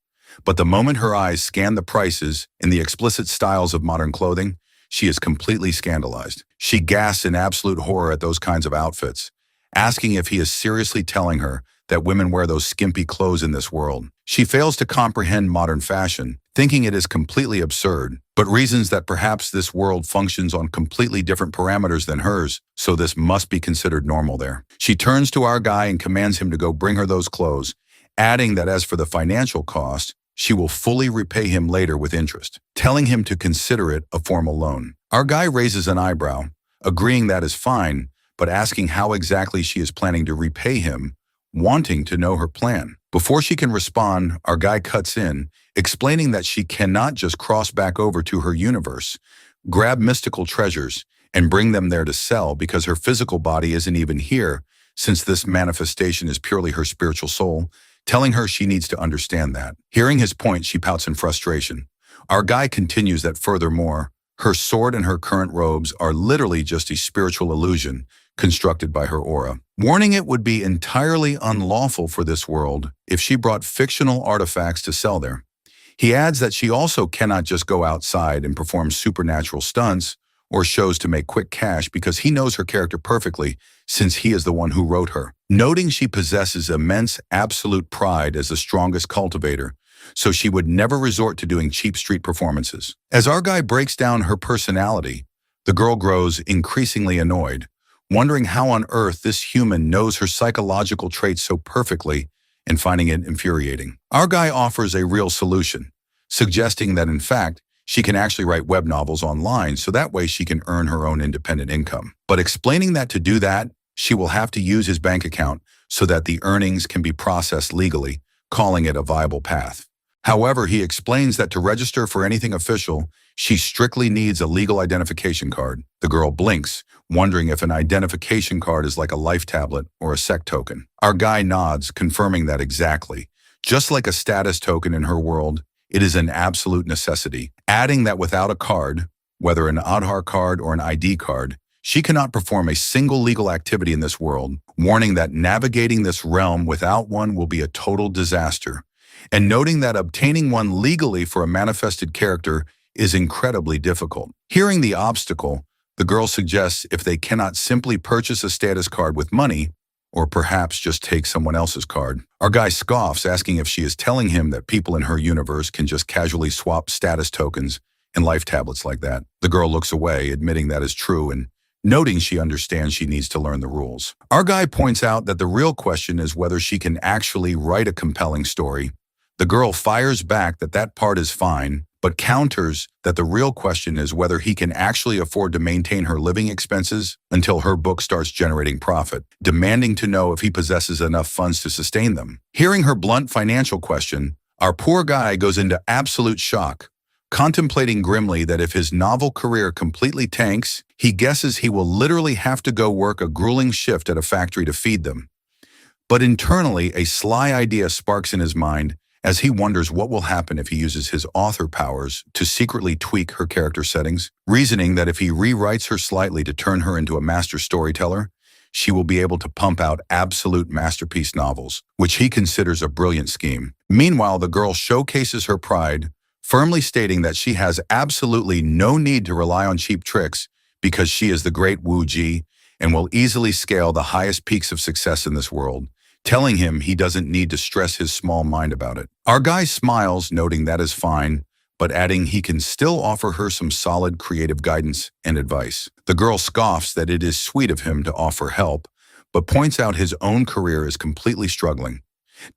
But the moment her eyes scan the prices and the explicit styles of modern clothing, she is completely scandalized. She gasps in absolute horror at those kinds of outfits, asking if he is seriously telling her that women wear those skimpy clothes in this world. She fails to comprehend modern fashion, thinking it is completely absurd, but reasons that perhaps this world functions on completely different parameters than hers, so this must be considered normal there. She turns to our guy and commands him to go bring her those clothes, adding that as for the financial cost, she will fully repay him later with interest, telling him to consider it a formal loan. Our guy raises an eyebrow, agreeing that is fine, but asking how exactly she is planning to repay him wanting to know her plan. Before she can respond, our guy cuts in, explaining that she cannot just cross back over to her universe, grab mystical treasures, and bring them there to sell because her physical body isn't even here, since this manifestation is purely her spiritual soul, telling her she needs to understand that. Hearing his point, she pouts in frustration. Our guy continues that furthermore, her sword and her current robes are literally just a spiritual illusion constructed by her aura, warning it would be entirely unlawful for this world if she brought fictional artifacts to sell there. He adds that she also cannot just go outside and perform supernatural stunts or shows to make quick cash because he knows her character perfectly since he is the one who wrote her, noting she possesses immense absolute pride as the strongest cultivator, so she would never resort to doing cheap street performances. As our guy breaks down her personality, the girl grows increasingly annoyed, wondering how on earth this human knows her psychological traits so perfectly and finding it infuriating. Our guy offers a real solution, suggesting that in fact, she can actually write web novels online so that way she can earn her own independent income. But explaining that to do that, she will have to use his bank account so that the earnings can be processed legally, calling it a viable path. However, he explains that to register for anything official, she strictly needs a legal identification card. The girl blinks, wondering if an identification card is like a life tablet or a sec token. Our guy nods, confirming that exactly. Just like a status token in her world, it is an absolute necessity, adding that without a card, whether an Aadhaar card or an ID card, she cannot perform a single legal activity in this world, warning that navigating this realm without one will be a total disaster, and noting that obtaining one legally for a manifested character is incredibly difficult. Hearing the obstacle, the girl suggests if they cannot simply purchase a status card with money, or perhaps just take someone else's card. Our guy scoffs, asking if she is telling him that people in her universe can just casually swap status tokens and life tablets like that. The girl looks away, admitting that is true and noting she understands she needs to learn the rules. Our guy points out that the real question is whether she can actually write a compelling story. The girl fires back that that part is fine, but counters that the real question is whether he can actually afford to maintain her living expenses until her book starts generating profit, demanding to know if he possesses enough funds to sustain them. Hearing her blunt financial question, our poor guy goes into absolute shock, contemplating grimly that if his novel career completely tanks, he guesses he will literally have to go work a grueling shift at a factory to feed them. But internally, a sly idea sparks in his mind as he wonders what will happen if he uses his author powers to secretly tweak her character settings, reasoning that if he rewrites her slightly to turn her into a master storyteller, she will be able to pump out absolute masterpiece novels, which he considers a brilliant scheme. Meanwhile, the girl showcases her pride, firmly stating that she has absolutely no need to rely on cheap tricks because she is the great Wu Ji and will easily scale the highest peaks of success in this world, telling him he doesn't need to stress his small mind about it. Our guy smiles, noting that is fine, but adding he can still offer her some solid creative guidance and advice. The girl scoffs that it is sweet of him to offer help, but points out his own career is completely struggling,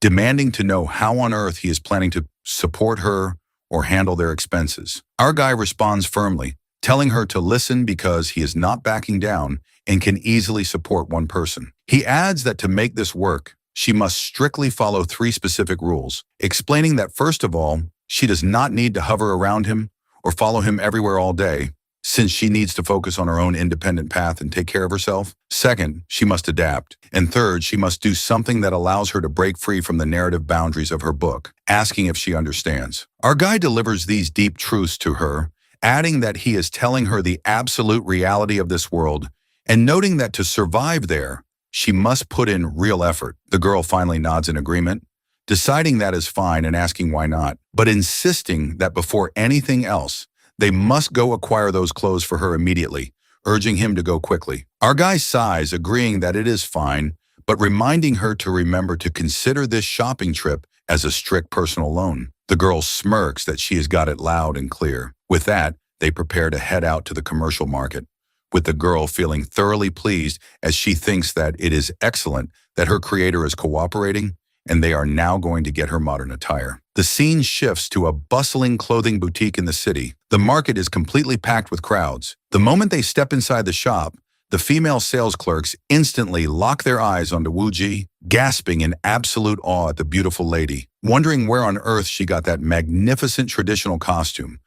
demanding to know how on earth he is planning to support her or handle their expenses. Our guy responds firmly, telling her to listen because he is not backing down and can easily support one person. He adds that to make this work, she must strictly follow 3 specific rules, explaining that first of all, she does not need to hover around him or follow him everywhere all day, since she needs to focus on her own independent path and take care of herself. Second, she must adapt. And third, she must do something that allows her to break free from the narrative boundaries of her book, asking if she understands. Our guy delivers these deep truths to her, adding that he is telling her the absolute reality of this world and noting that to survive there, she must put in real effort. The girl finally nods in agreement, deciding that is fine and asking why not, but insisting that before anything else, they must go acquire those clothes for her immediately, urging him to go quickly. Our guy sighs, agreeing that it is fine, but reminding her to remember to consider this shopping trip as a strict personal loan. The girl smirks that she has got it loud and clear. With that, they prepare to head out to the commercial market, with the girl feeling thoroughly pleased as she thinks that it is excellent that her creator is cooperating and they are now going to get her modern attire. The scene shifts to a bustling clothing boutique in the city. The market is completely packed with crowds. The moment they step inside the shop, The female sales clerks instantly lock their eyes onto Wuji, gasping in absolute awe at the beautiful lady, wondering where on earth she got that magnificent traditional costume,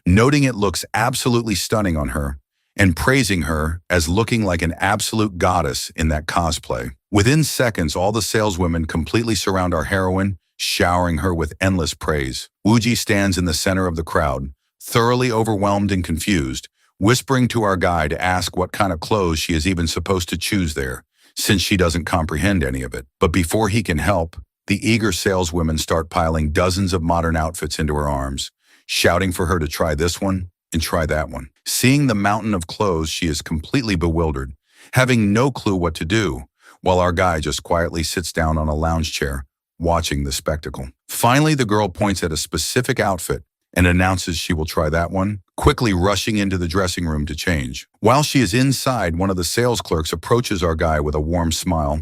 noting it looks absolutely stunning on her, and praising her as looking like an absolute goddess in that cosplay. Within seconds, all the saleswomen completely surround our heroine, showering her with endless praise. Wuji stands in the center of the crowd, thoroughly overwhelmed and confused, whispering to our guy to ask what kind of clothes she is even supposed to choose there, since she doesn't comprehend any of it. But before he can help, the eager saleswomen start piling dozens of modern outfits into her arms, shouting for her to try this one and try that one. Seeing the mountain of clothes, she is completely bewildered, having no clue what to do, while our guy just quietly sits down on a lounge chair, watching the spectacle. Finally, the girl points at a specific outfit and announces she will try that one, quickly rushing into the dressing room to change. While she is inside, one of the sales clerks approaches our guy with a warm smile,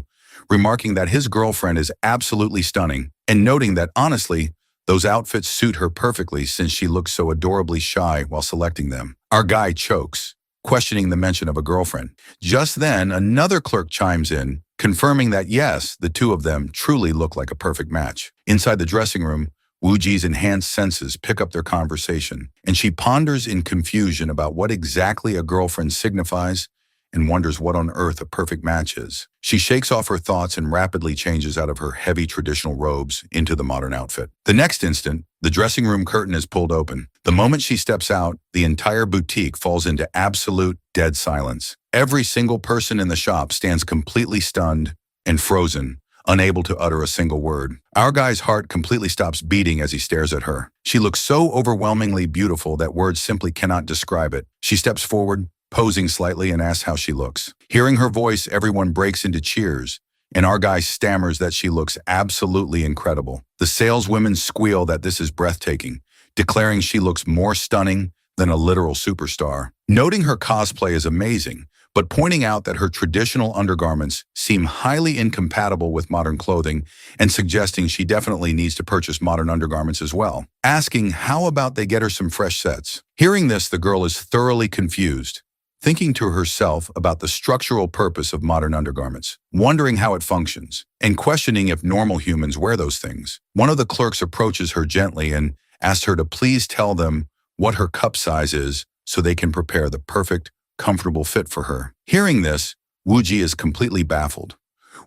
remarking that his girlfriend is absolutely stunning, and noting that honestly, those outfits suit her perfectly since she looks so adorably shy while selecting them. Our guy chokes, questioning the mention of a girlfriend. Just then, another clerk chimes in, confirming that yes, the two of them truly look like a perfect match. Inside the dressing room, Wuji's enhanced senses pick up their conversation, and she ponders in confusion about what exactly a girlfriend signifies and wonders what on earth a perfect match is. She shakes off her thoughts and rapidly changes out of her heavy traditional robes into the modern outfit. The next instant, the dressing room curtain is pulled open. The moment she steps out, the entire boutique falls into absolute dead silence. Every single person in the shop stands completely stunned and frozen, unable to utter a single word. Our guy's heart completely stops beating as he stares at her. She looks so overwhelmingly beautiful that words simply cannot describe it. She steps forward, posing slightly, and asks how she looks. Hearing her voice, everyone breaks into cheers, and our guy stammers that she looks absolutely incredible. The saleswomen squeal that this is breathtaking, declaring she looks more stunning than a literal superstar. Noting her cosplay is amazing, but pointing out that her traditional undergarments seem highly incompatible with modern clothing and suggesting she definitely needs to purchase modern undergarments as well. Asking how about they get her some fresh sets. Hearing this, the girl is thoroughly confused, thinking to herself about the structural purpose of modern undergarments, wondering how it functions, and questioning if normal humans wear those things. One of the clerks approaches her gently and asks her to please tell them what her cup size is so they can prepare the perfect, comfortable fit for her. Hearing this, Wuji is completely baffled,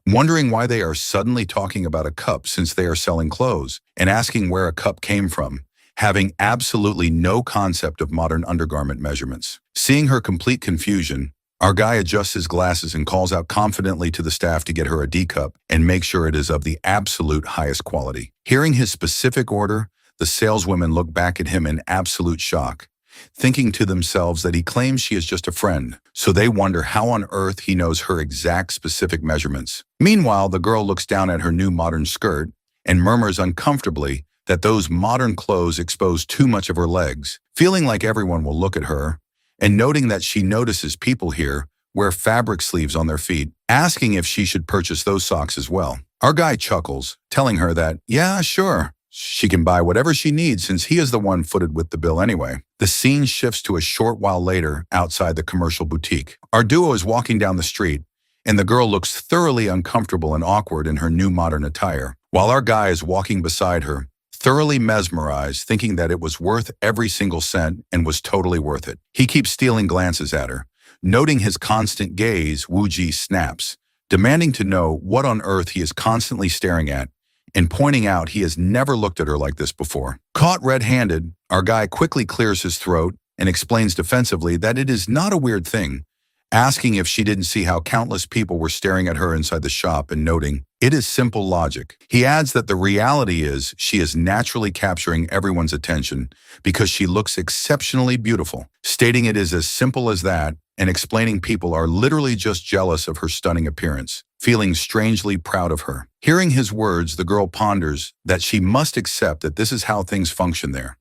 wondering why they are suddenly talking about a cup since they are selling clothes, and asking where a cup came from, having absolutely no concept of modern undergarment measurements. Seeing her complete confusion, our guy adjusts his glasses and calls out confidently to the staff to get her a D cup and make sure it is of the absolute highest quality. Hearing his specific order, the saleswomen look back at him in absolute shock, thinking to themselves that he claims she is just a friend, so they wonder how on earth he knows her exact specific measurements. Meanwhile, the girl looks down at her new modern skirt and murmurs uncomfortably that those modern clothes expose too much of her legs, feeling like everyone will look at her, and noting that she notices people here wear fabric sleeves on their feet, asking if she should purchase those socks as well. Our guy chuckles, telling her that, yeah, sure, she can buy whatever she needs since he is the one footed with the bill anyway. The scene shifts to a short while later outside the commercial boutique. Our duo is walking down the street, and the girl looks thoroughly uncomfortable and awkward in her new modern attire, while our guy is walking beside her, thoroughly mesmerized, thinking that it was worth every single cent and was totally worth it. He keeps stealing glances at her. Noting his constant gaze, Wuji snaps, demanding to know what on earth he is constantly staring at, and pointing out he has never looked at her like this before. Caught red-handed, our guy quickly clears his throat and explains defensively that it is not a weird thing, asking if she didn't see how countless people were staring at her inside the shop and noting, it is simple logic. He adds that the reality is she is naturally capturing everyone's attention because she looks exceptionally beautiful, stating it is as simple as that, and explaining people are literally just jealous of her stunning appearance, feeling strangely proud of her. Hearing his words, the girl ponders that she must accept that this is how things function there,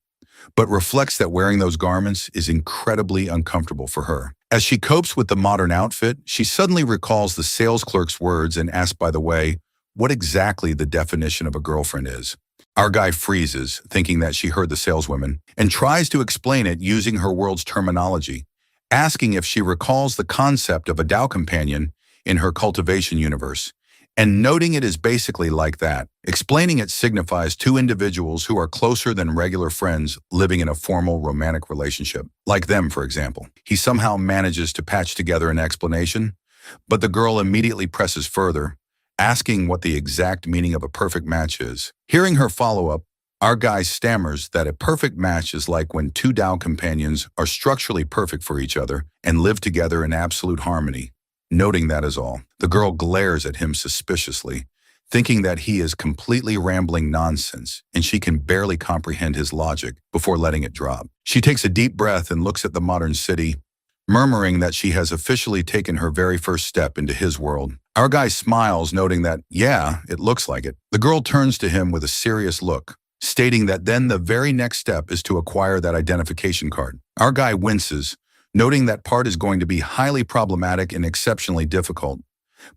but reflects that wearing those garments is incredibly uncomfortable for her. As she copes with the modern outfit, she suddenly recalls the sales clerk's words and asks, by the way, what exactly the definition of a girlfriend is. Our guy freezes, thinking that she heard the saleswomen, and tries to explain it using her world's terminology, asking if she recalls the concept of a Tao companion in her cultivation universe, and noting it is basically like that. Explaining it signifies two individuals who are closer than regular friends living in a formal romantic relationship. Like them, for example. He somehow manages to patch together an explanation, but the girl immediately presses further, asking what the exact meaning of a perfect match is. Hearing her follow-up, our guy stammers that a perfect match is like when two Tao companions are structurally perfect for each other and live together in absolute harmony. Noting that is all. The girl glares at him suspiciously, thinking that he is completely rambling nonsense and she can barely comprehend his logic before letting it drop. She takes a deep breath and looks at the modern city, murmuring that she has officially taken her very first step into his world. Our guy smiles, noting that, yeah, it looks like it. The girl turns to him with a serious look, stating that then the very next step is to acquire that identification card. Our guy winces, noting that part is going to be highly problematic and exceptionally difficult,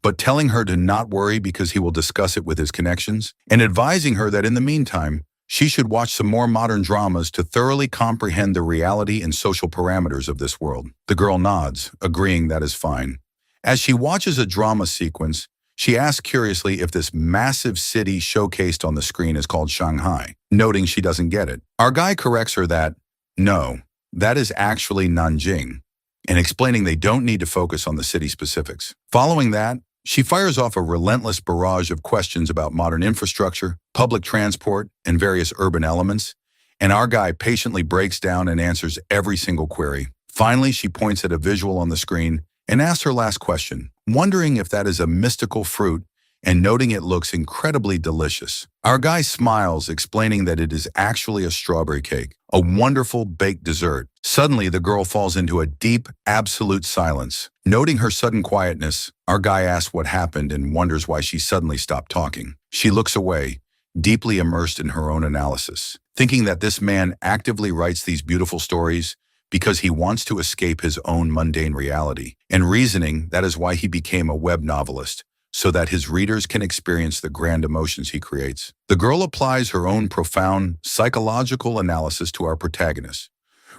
but telling her to not worry because he will discuss it with his connections, and advising her that in the meantime, she should watch some more modern dramas to thoroughly comprehend the reality and social parameters of this world. The girl nods, agreeing that is fine. As she watches a drama sequence, she asks curiously if this massive city showcased on the screen is called Shanghai, noting she doesn't get it. Our guy corrects her that, no, that is actually Nanjing, and explaining they don't need to focus on the city specifics. Following that, she fires off a relentless barrage of questions about modern infrastructure, public transport, and various urban elements, and our guy patiently breaks down and answers every single query. Finally, she points at a visual on the screen and asks her last question, wondering if that is a mystical fruit and noting it looks incredibly delicious. Our guy smiles, explaining that it is actually a strawberry cake, a wonderful baked dessert. Suddenly, the girl falls into a deep, absolute silence. Noting her sudden quietness, our guy asks what happened and wonders why she suddenly stopped talking. She looks away, deeply immersed in her own analysis, thinking that this man actively writes these beautiful stories because he wants to escape his own mundane reality, and reasoning that is why he became a web novelist, so that his readers can experience the grand emotions he creates. The girl applies her own profound psychological analysis to our protagonist,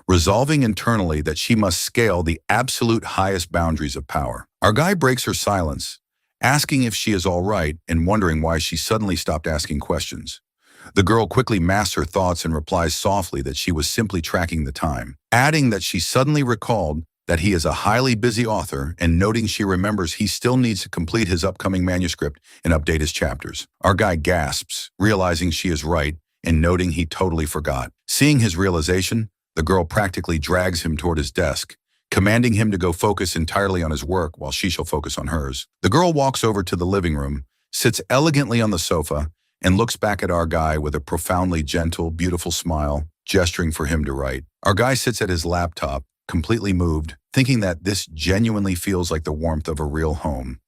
resolving internally that she must scale the absolute highest boundaries of power. Our guy breaks her silence, asking if she is all right and wondering why she suddenly stopped asking questions. The girl quickly masks her thoughts and replies softly that she was simply tracking the time, adding that she suddenly recalled that he is a highly busy author and noting she remembers he still needs to complete his upcoming manuscript and update his chapters. Our guy gasps, realizing she is right and noting he totally forgot. Seeing his realization, the girl practically drags him toward his desk, commanding him to go focus entirely on his work while she shall focus on hers. The girl walks over to the living room, sits elegantly on the sofa, and looks back at our guy with a profoundly gentle, beautiful smile, gesturing for him to write. Our guy sits at his laptop, completely moved, thinking that this genuinely feels like the warmth of a real home.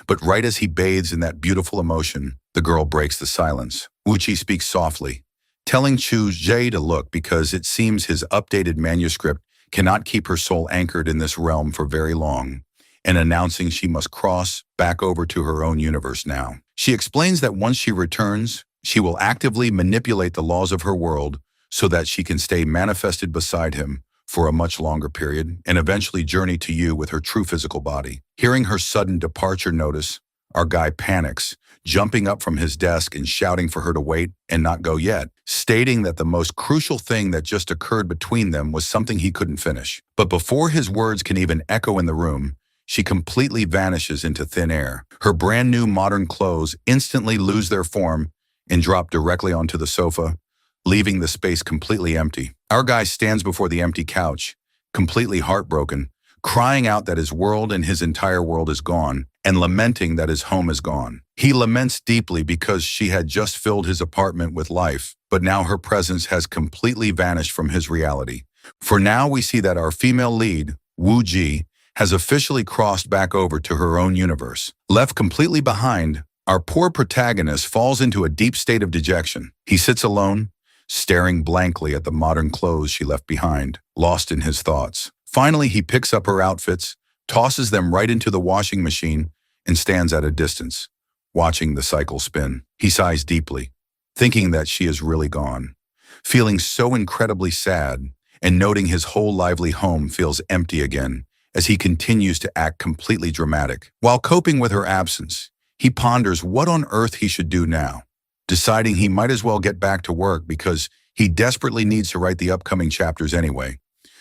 But right as he bathes in that beautiful emotion, the girl breaks the silence. Uchi speaks softly, telling Chu Jie to look because it seems his updated manuscript cannot keep her soul anchored in this realm for very long, and announcing she must cross back over to her own universe now. She explains that once she returns, she will actively manipulate the laws of her world so that she can stay manifested beside him for a much longer period and eventually journey to you with her true physical body. Hearing her sudden departure notice, our guy panics, jumping up from his desk and shouting for her to wait and not go yet, stating that the most crucial thing that just occurred between them was something he couldn't finish. But before his words can even echo in the room, she completely vanishes into thin air. Her brand new modern clothes instantly lose their form and drop directly onto the sofa, leaving the space completely empty. Our guy stands before the empty couch, completely heartbroken, crying out that his world and his entire world is gone, and lamenting that his home is gone. He laments deeply because she had just filled his apartment with life, but now her presence has completely vanished from his reality. For now, we see that our female lead, Wu Ji, has officially crossed back over to her own universe. Left completely behind, our poor protagonist falls into a deep state of dejection. He sits alone, staring blankly at the modern clothes she left behind, lost in his thoughts. Finally, he picks up her outfits, tosses them right into the washing machine, and stands at a distance, watching the cycle spin. He sighs deeply, thinking that she is really gone, feeling so incredibly sad, and noting his whole lively home feels empty again as he continues to act completely dramatic. While coping with her absence, he ponders what on earth he should do now, deciding he might as well get back to work because he desperately needs to write the upcoming chapters anyway.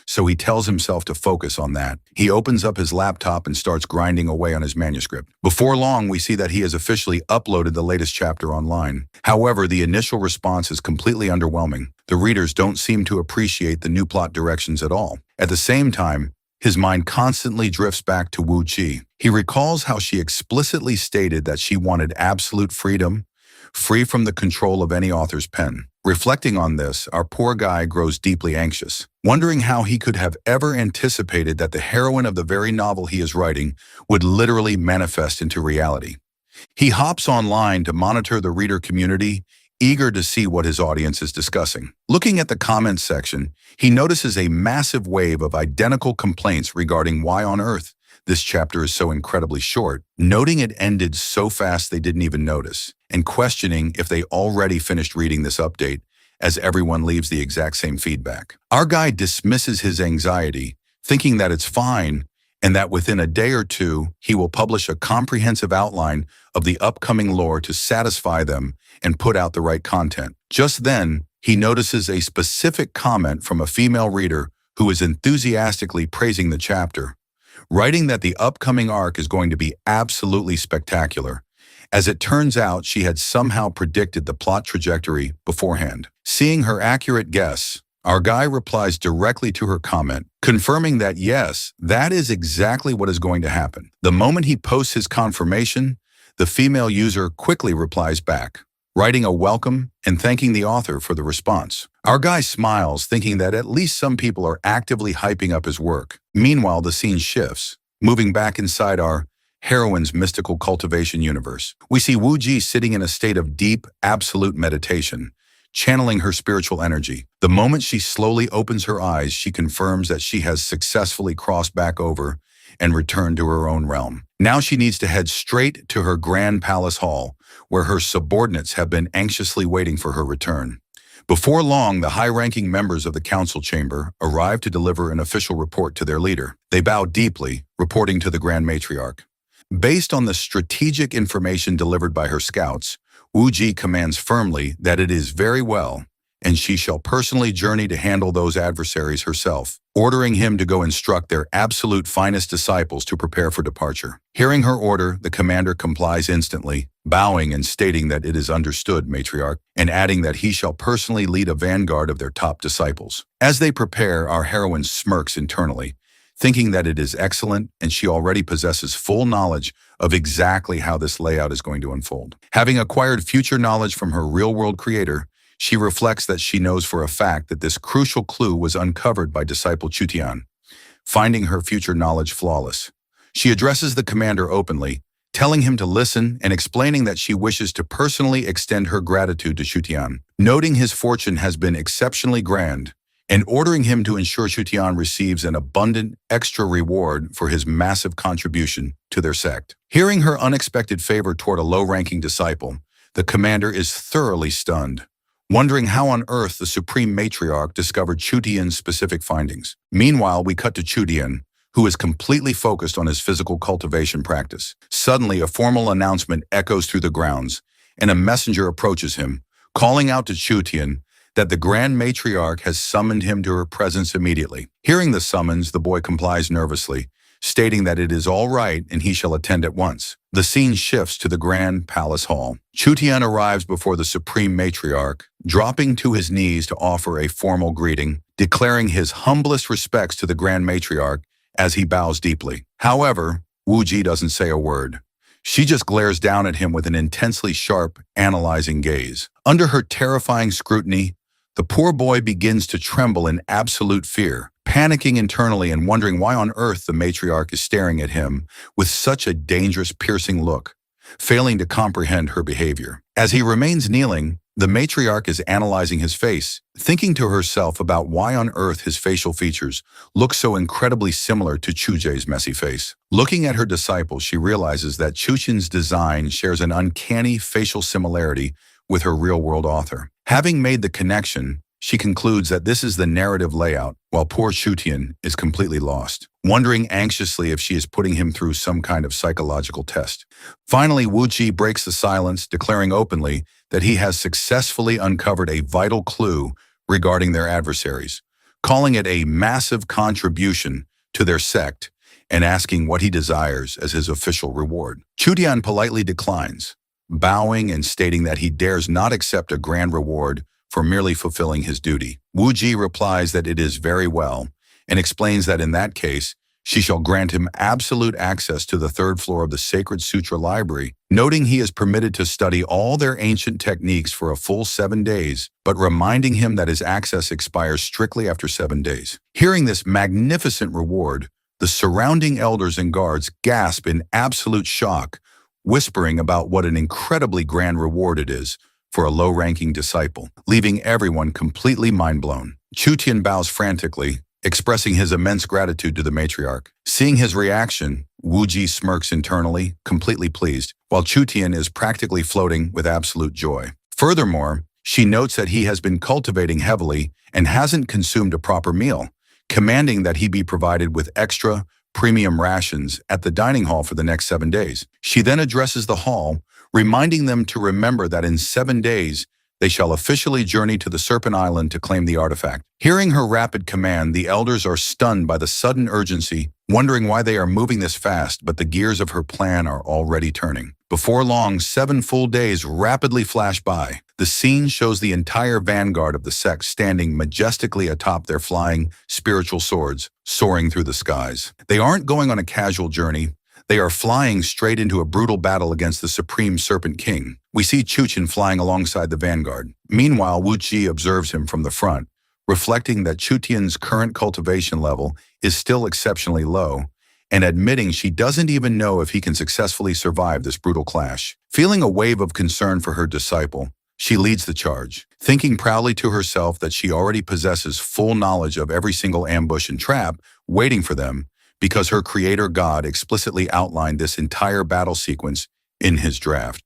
So he tells himself to focus on that. He opens up his laptop and starts grinding away on his manuscript. Before long, we see that he has officially uploaded the latest chapter online. However, the initial response is completely underwhelming. The readers don't seem to appreciate the new plot directions at all. At the same time, his mind constantly drifts back to Wu Chi. He recalls how she explicitly stated that she wanted absolute freedom, free from the control of any author's pen. Reflecting on this, our poor guy grows deeply anxious, wondering how he could have ever anticipated that the heroine of the very novel he is writing would literally manifest into reality. He hops online to monitor the reader community, eager to see what his audience is discussing. Looking at the comments section, he notices a massive wave of identical complaints regarding why on earth this chapter is so incredibly short, noting it ended so fast they didn't even notice, and questioning if they already finished reading this update, as everyone leaves the exact same feedback. Our guy dismisses his anxiety, thinking that it's fine, and that within a day or two, he will publish a comprehensive outline of the upcoming lore to satisfy them and put out the right content. Just then, he notices a specific comment from a female reader who is enthusiastically praising the chapter, writing that the upcoming arc is going to be absolutely spectacular. As it turns out, she had somehow predicted the plot trajectory beforehand. Seeing her accurate guess, our guy replies directly to her comment, confirming that yes, that is exactly what is going to happen. The moment he posts his confirmation, the female user quickly replies back, writing a welcome and thanking the author for the response. Our guy smiles, thinking that at least some people are actively hyping up his work. Meanwhile, the scene shifts, moving back inside our heroine's mystical cultivation universe. We see Wu Ji sitting in a state of deep, absolute meditation, channeling her spiritual energy. The moment she slowly opens her eyes, she confirms that she has successfully crossed back over and returned to her own realm. Now she needs to head straight to her grand palace hall, where her subordinates have been anxiously waiting for her return. Before long, the high-ranking members of the council chamber arrive to deliver an official report to their leader. They bow deeply, reporting to the Grand Matriarch. Based on the strategic information delivered by her scouts, Wu Ji commands firmly that it is very well, and she shall personally journey to handle those adversaries herself, ordering him to go instruct their absolute finest disciples to prepare for departure. Hearing her order, the commander complies instantly, bowing and stating that it is understood, Matriarch, and adding that he shall personally lead a vanguard of their top disciples. As they prepare, our heroine smirks internally, thinking that it is excellent and she already possesses full knowledge of exactly how this layout is going to unfold. Having acquired future knowledge from her real-world creator, she reflects that she knows for a fact that this crucial clue was uncovered by disciple Chutian, finding her future knowledge flawless. She addresses the commander openly, telling him to listen and explaining that she wishes to personally extend her gratitude to Chutian, noting his fortune has been exceptionally grand, and ordering him to ensure Chutian receives an abundant extra reward for his massive contribution to their sect. Hearing her unexpected favor toward a low-ranking disciple, the commander is thoroughly stunned, wondering how on earth the Supreme Matriarch discovered Chutian's specific findings. Meanwhile, we cut to Chutian, who is completely focused on his physical cultivation practice. Suddenly, a formal announcement echoes through the grounds, and a messenger approaches him, calling out to Chutian that the Grand Matriarch has summoned him to her presence immediately. Hearing the summons, the boy complies nervously, stating that it is all right and he shall attend at once. The scene shifts to the Grand Palace Hall. Chutian arrives before the Supreme Matriarch, dropping to his knees to offer a formal greeting, declaring his humblest respects to the Grand Matriarch as he bows deeply. However, Wu Ji doesn't say a word. She just glares down at him with an intensely sharp, analyzing gaze. Under her terrifying scrutiny, the poor boy begins to tremble in absolute fear, panicking internally and wondering why on earth the matriarch is staring at him with such a dangerous, piercing look, failing to comprehend her behavior. As he remains kneeling, the matriarch is analyzing his face, thinking to herself about why on earth his facial features look so incredibly similar to Chujie's messy face. Looking at her disciple, she realizes that Chutian's design shares an uncanny facial similarity with her real-world author. Having made the connection, she concludes that this is the narrative layout, while poor Chutian is completely lost, wondering anxiously if she is putting him through some kind of psychological test. Finally, Wuji breaks the silence, declaring openly that he has successfully uncovered a vital clue regarding their adversaries, calling it a massive contribution to their sect and asking what he desires as his official reward. Chutian politely declines, bowing and stating that he dares not accept a grand reward for merely fulfilling his duty. Wuji replies that it is very well and explains that in that case, she shall grant him absolute access to the third floor of the Sacred Sutra Library, noting he is permitted to study all their ancient techniques for a full 7 days, but reminding him that his access expires strictly after 7 days. Hearing this magnificent reward, the surrounding elders and guards gasp in absolute shock, whispering about what an incredibly grand reward it is for a low-ranking disciple, leaving everyone completely mind-blown. Chutian bows frantically, expressing his immense gratitude to the matriarch. Seeing his reaction, Wuji smirks internally, completely pleased, while Chutian is practically floating with absolute joy. Furthermore, she notes that he has been cultivating heavily and hasn't consumed a proper meal, commanding that he be provided with extra premium rations at the dining hall for the next 7 days. She then addresses the hall, reminding them to remember that in 7 days, they shall officially journey to the Serpent Island to claim the artifact. Hearing her rapid command, the elders are stunned by the sudden urgency, wondering why they are moving this fast, but the gears of her plan are already turning. Before long, 7 full days rapidly flash by. The scene shows the entire vanguard of the sect standing majestically atop their flying spiritual swords, soaring through the skies. They aren't going on a casual journey. They are flying straight into a brutal battle against the Supreme Serpent King. We see Chutian flying alongside the vanguard. Meanwhile, Wu Ji observes him from the front, reflecting that Chutian's current cultivation level is still exceptionally low, and admitting she doesn't even know if he can successfully survive this brutal clash. Feeling a wave of concern for her disciple, she leads the charge, thinking proudly to herself that she already possesses full knowledge of every single ambush and trap waiting for them, because her creator God explicitly outlined this entire battle sequence in his draft,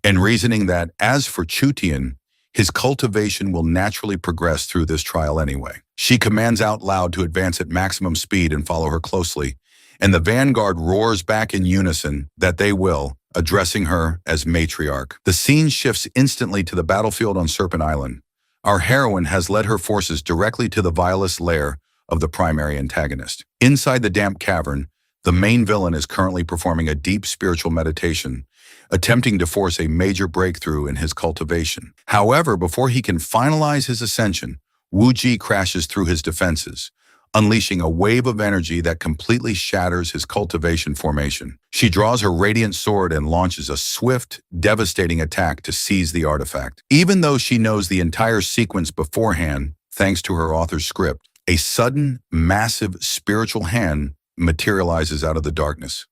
and reasoning that as for Chutian, his cultivation will naturally progress through this trial anyway. She commands out loud to advance at maximum speed and follow her closely, and the vanguard roars back in unison that they will, addressing her as matriarch. The scene shifts instantly to the battlefield on Serpent Island. Our heroine has led her forces directly to the vilest lair of the primary antagonist. Inside the damp cavern, the main villain is currently performing a deep spiritual meditation, attempting to force a major breakthrough in his cultivation. However, before he can finalize his ascension, Wu Ji crashes through his defenses, unleashing a wave of energy that completely shatters his cultivation formation. She draws her radiant sword and launches a swift, devastating attack to seize the artifact. Even though she knows the entire sequence beforehand, thanks to her author's script, a sudden, massive spiritual hand materializes out of the darkness,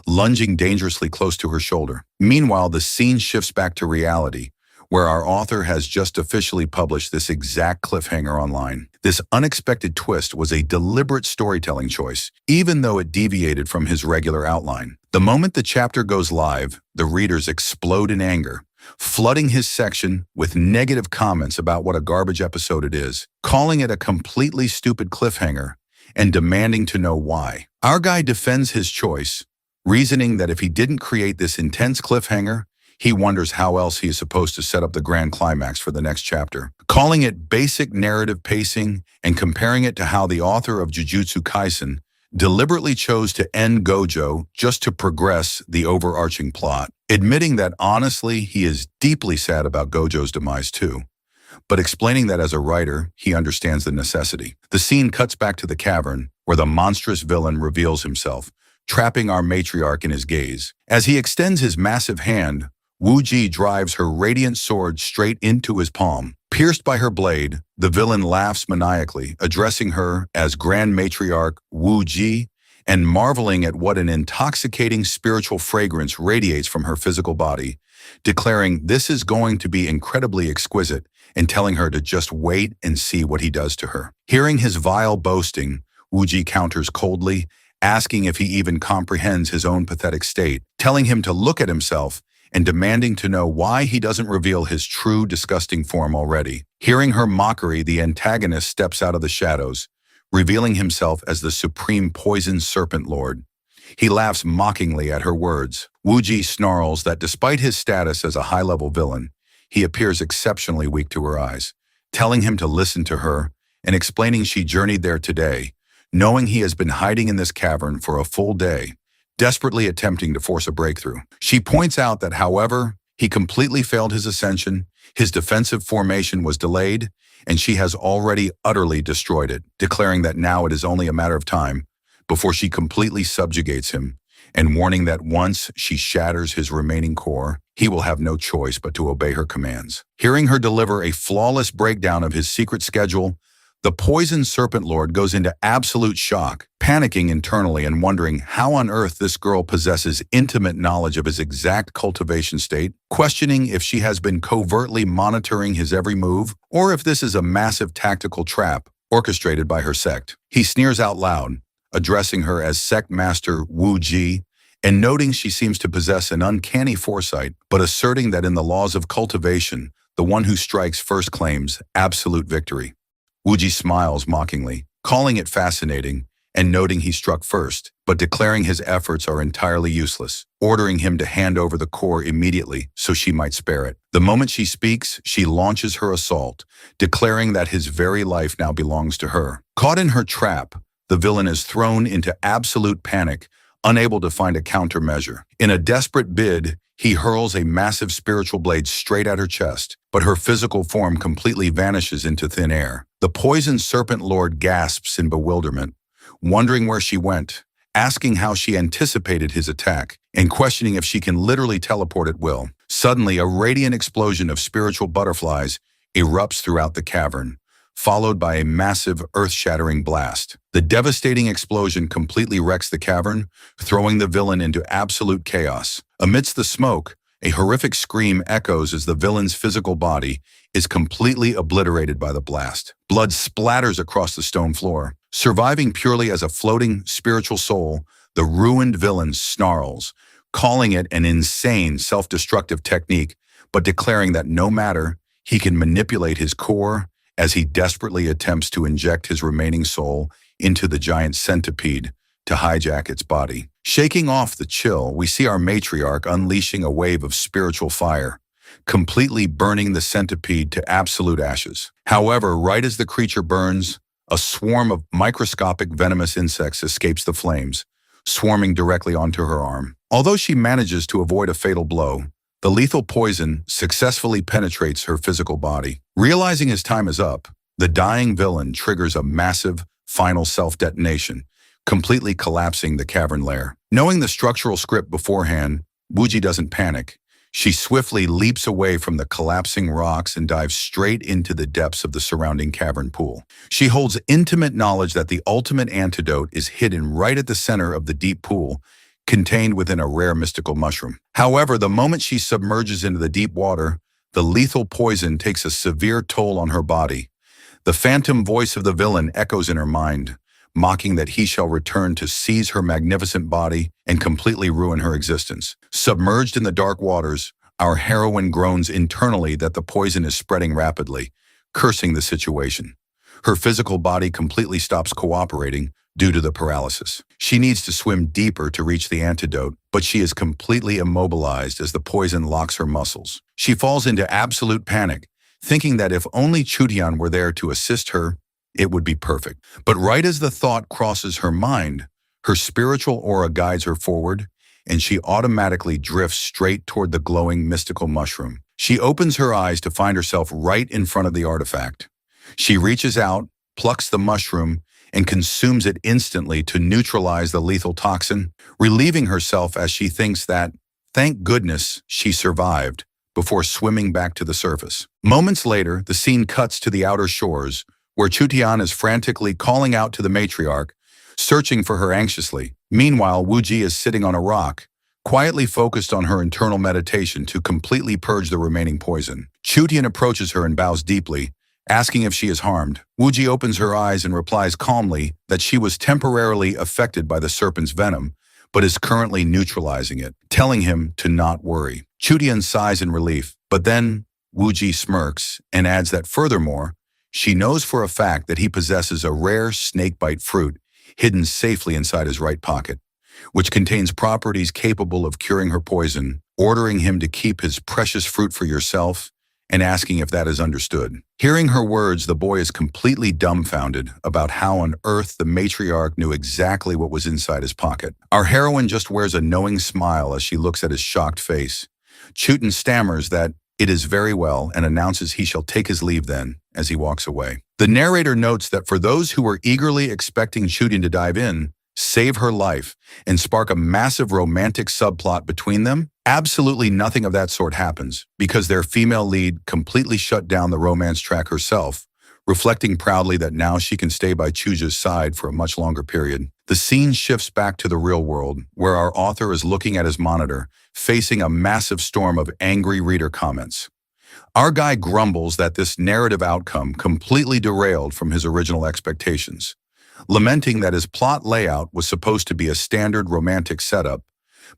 lunging dangerously close to her shoulder. Meanwhile, the scene shifts back to reality, where our author has just officially published this exact cliffhanger online. This unexpected twist was a deliberate storytelling choice, even though it deviated from his regular outline. The moment the chapter goes live, the readers explode in anger, flooding his section with negative comments about what a garbage episode it is, calling it a completely stupid cliffhanger, and demanding to know why. Our guy defends his choice, reasoning that if he didn't create this intense cliffhanger, he wonders how else he is supposed to set up the grand climax for the next chapter, calling it basic narrative pacing and comparing it to how the author of Jujutsu Kaisen deliberately chose to end Gojo just to progress the overarching plot, admitting that honestly he is deeply sad about Gojo's demise too, but explaining that as a writer, he understands the necessity. The scene cuts back to the cavern, where the monstrous villain reveals himself, trapping our matriarch in his gaze. As he extends his massive hand, Wu Ji drives her radiant sword straight into his palm. Pierced by her blade, the villain laughs maniacally, addressing her as Grand Matriarch Wu Ji and marveling at what an intoxicating spiritual fragrance radiates from her physical body, declaring this is going to be incredibly exquisite and telling her to just wait and see what he does to her. Hearing his vile boasting, Wu Ji counters coldly, asking if he even comprehends his own pathetic state, telling him to look at himself and demanding to know why he doesn't reveal his true disgusting form already. Hearing her mockery, the antagonist steps out of the shadows, revealing himself as the supreme poison serpent lord. He laughs mockingly at her words. Wooji snarls that despite his status as a high-level villain, he appears exceptionally weak to her eyes, telling him to listen to her and explaining she journeyed there today, knowing he has been hiding in this cavern for a full day, desperately attempting to force a breakthrough. She points out that, however, he completely failed his ascension, his defensive formation was delayed, and she has already utterly destroyed it, declaring that now it is only a matter of time before she completely subjugates him, and warning that once she shatters his remaining core, he will have no choice but to obey her commands. Hearing her deliver a flawless breakdown of his secret schedule, the poison serpent lord goes into absolute shock, panicking internally and wondering how on earth this girl possesses intimate knowledge of his exact cultivation state, questioning if she has been covertly monitoring his every move, or if this is a massive tactical trap orchestrated by her sect. He sneers out loud, addressing her as Sect Master Wu Ji, and noting she seems to possess an uncanny foresight, but asserting that in the laws of cultivation, the one who strikes first claims absolute victory. Wu Ji smiles mockingly, calling it fascinating, and noting he struck first, but declaring his efforts are entirely useless, ordering him to hand over the core immediately so she might spare it. The moment she speaks, she launches her assault, declaring that his very life now belongs to her. Caught in her trap, the villain is thrown into absolute panic, unable to find a countermeasure. In a desperate bid, he hurls a massive spiritual blade straight at her chest, but her physical form completely vanishes into thin air. The poison serpent lord gasps in bewilderment, wondering where she went, asking how she anticipated his attack, and questioning if she can literally teleport at will. Suddenly, a radiant explosion of spiritual butterflies erupts throughout the cavern, followed by a massive earth-shattering blast. The devastating explosion completely wrecks the cavern, throwing the villain into absolute chaos. Amidst the smoke, a horrific scream echoes as the villain's physical body is completely obliterated by the blast. Blood splatters across the stone floor. Surviving purely as a floating spiritual soul, the ruined villain snarls, calling it an insane self-destructive technique, but declaring that no matter, he can manipulate his core as he desperately attempts to inject his remaining soul into the giant centipede to hijack its body. Shaking off the chill, we see our matriarch unleashing a wave of spiritual fire, completely burning the centipede to absolute ashes. However, right as the creature burns, a swarm of microscopic venomous insects escapes the flames, swarming directly onto her arm. Although she manages to avoid a fatal blow, the lethal poison successfully penetrates her physical body. Realizing his time is up, the dying villain triggers a massive, final self-detonation, completely collapsing the cavern lair. Knowing the structural script beforehand, Wooji doesn't panic. She swiftly leaps away from the collapsing rocks and dives straight into the depths of the surrounding cavern pool. She holds intimate knowledge that the ultimate antidote is hidden right at the center of the deep pool, contained within a rare mystical mushroom. However, the moment she submerges into the deep water, the lethal poison takes a severe toll on her body. The phantom voice of the villain echoes in her mind, mocking that he shall return to seize her magnificent body and completely ruin her existence. Submerged in the dark waters, our heroine groans internally that the poison is spreading rapidly, cursing the situation. Her physical body completely stops cooperating due to the paralysis. She needs to swim deeper to reach the antidote, but she is completely immobilized as the poison locks her muscles. She falls into absolute panic, thinking that if only Chutian were there to assist her, it would be perfect. But right as the thought crosses her mind, her spiritual aura guides her forward, and she automatically drifts straight toward the glowing mystical mushroom. She opens her eyes to find herself right in front of the artifact. She reaches out, plucks the mushroom, and consumes it instantly to neutralize the lethal toxin, relieving herself as she thinks that, thank goodness, she survived, before swimming back to the surface. Moments later, the scene cuts to the outer shores, where Chutian is frantically calling out to the matriarch, searching for her anxiously. Meanwhile, Wooji is sitting on a rock, quietly focused on her internal meditation to completely purge the remaining poison. Chutian approaches her and bows deeply, asking if she is harmed. Wooji opens her eyes and replies calmly that she was temporarily affected by the serpent's venom, but is currently neutralizing it, telling him to not worry. Chudian sighs in relief, but then Wuji smirks and adds that furthermore, she knows for a fact that he possesses a rare snakebite fruit hidden safely inside his right pocket, which contains properties capable of curing her poison, ordering him to keep his precious fruit for yourself and asking if that is understood. Hearing her words, the boy is completely dumbfounded about how on earth the matriarch knew exactly what was inside his pocket. Our heroine just wears a knowing smile as she looks at his shocked face. Chutin stammers that it is very well and announces he shall take his leave then as he walks away. The narrator notes that for those who were eagerly expecting Chutin to dive in, save her life, and spark a massive romantic subplot between them, absolutely nothing of that sort happens because their female lead completely shut down the romance track herself, reflecting proudly that now she can stay by Chuja's side for a much longer period. The scene shifts back to the real world, where our author is looking at his monitor, facing a massive storm of angry reader comments. Our guy grumbles that this narrative outcome completely derailed from his original expectations, lamenting that his plot layout was supposed to be a standard romantic setup,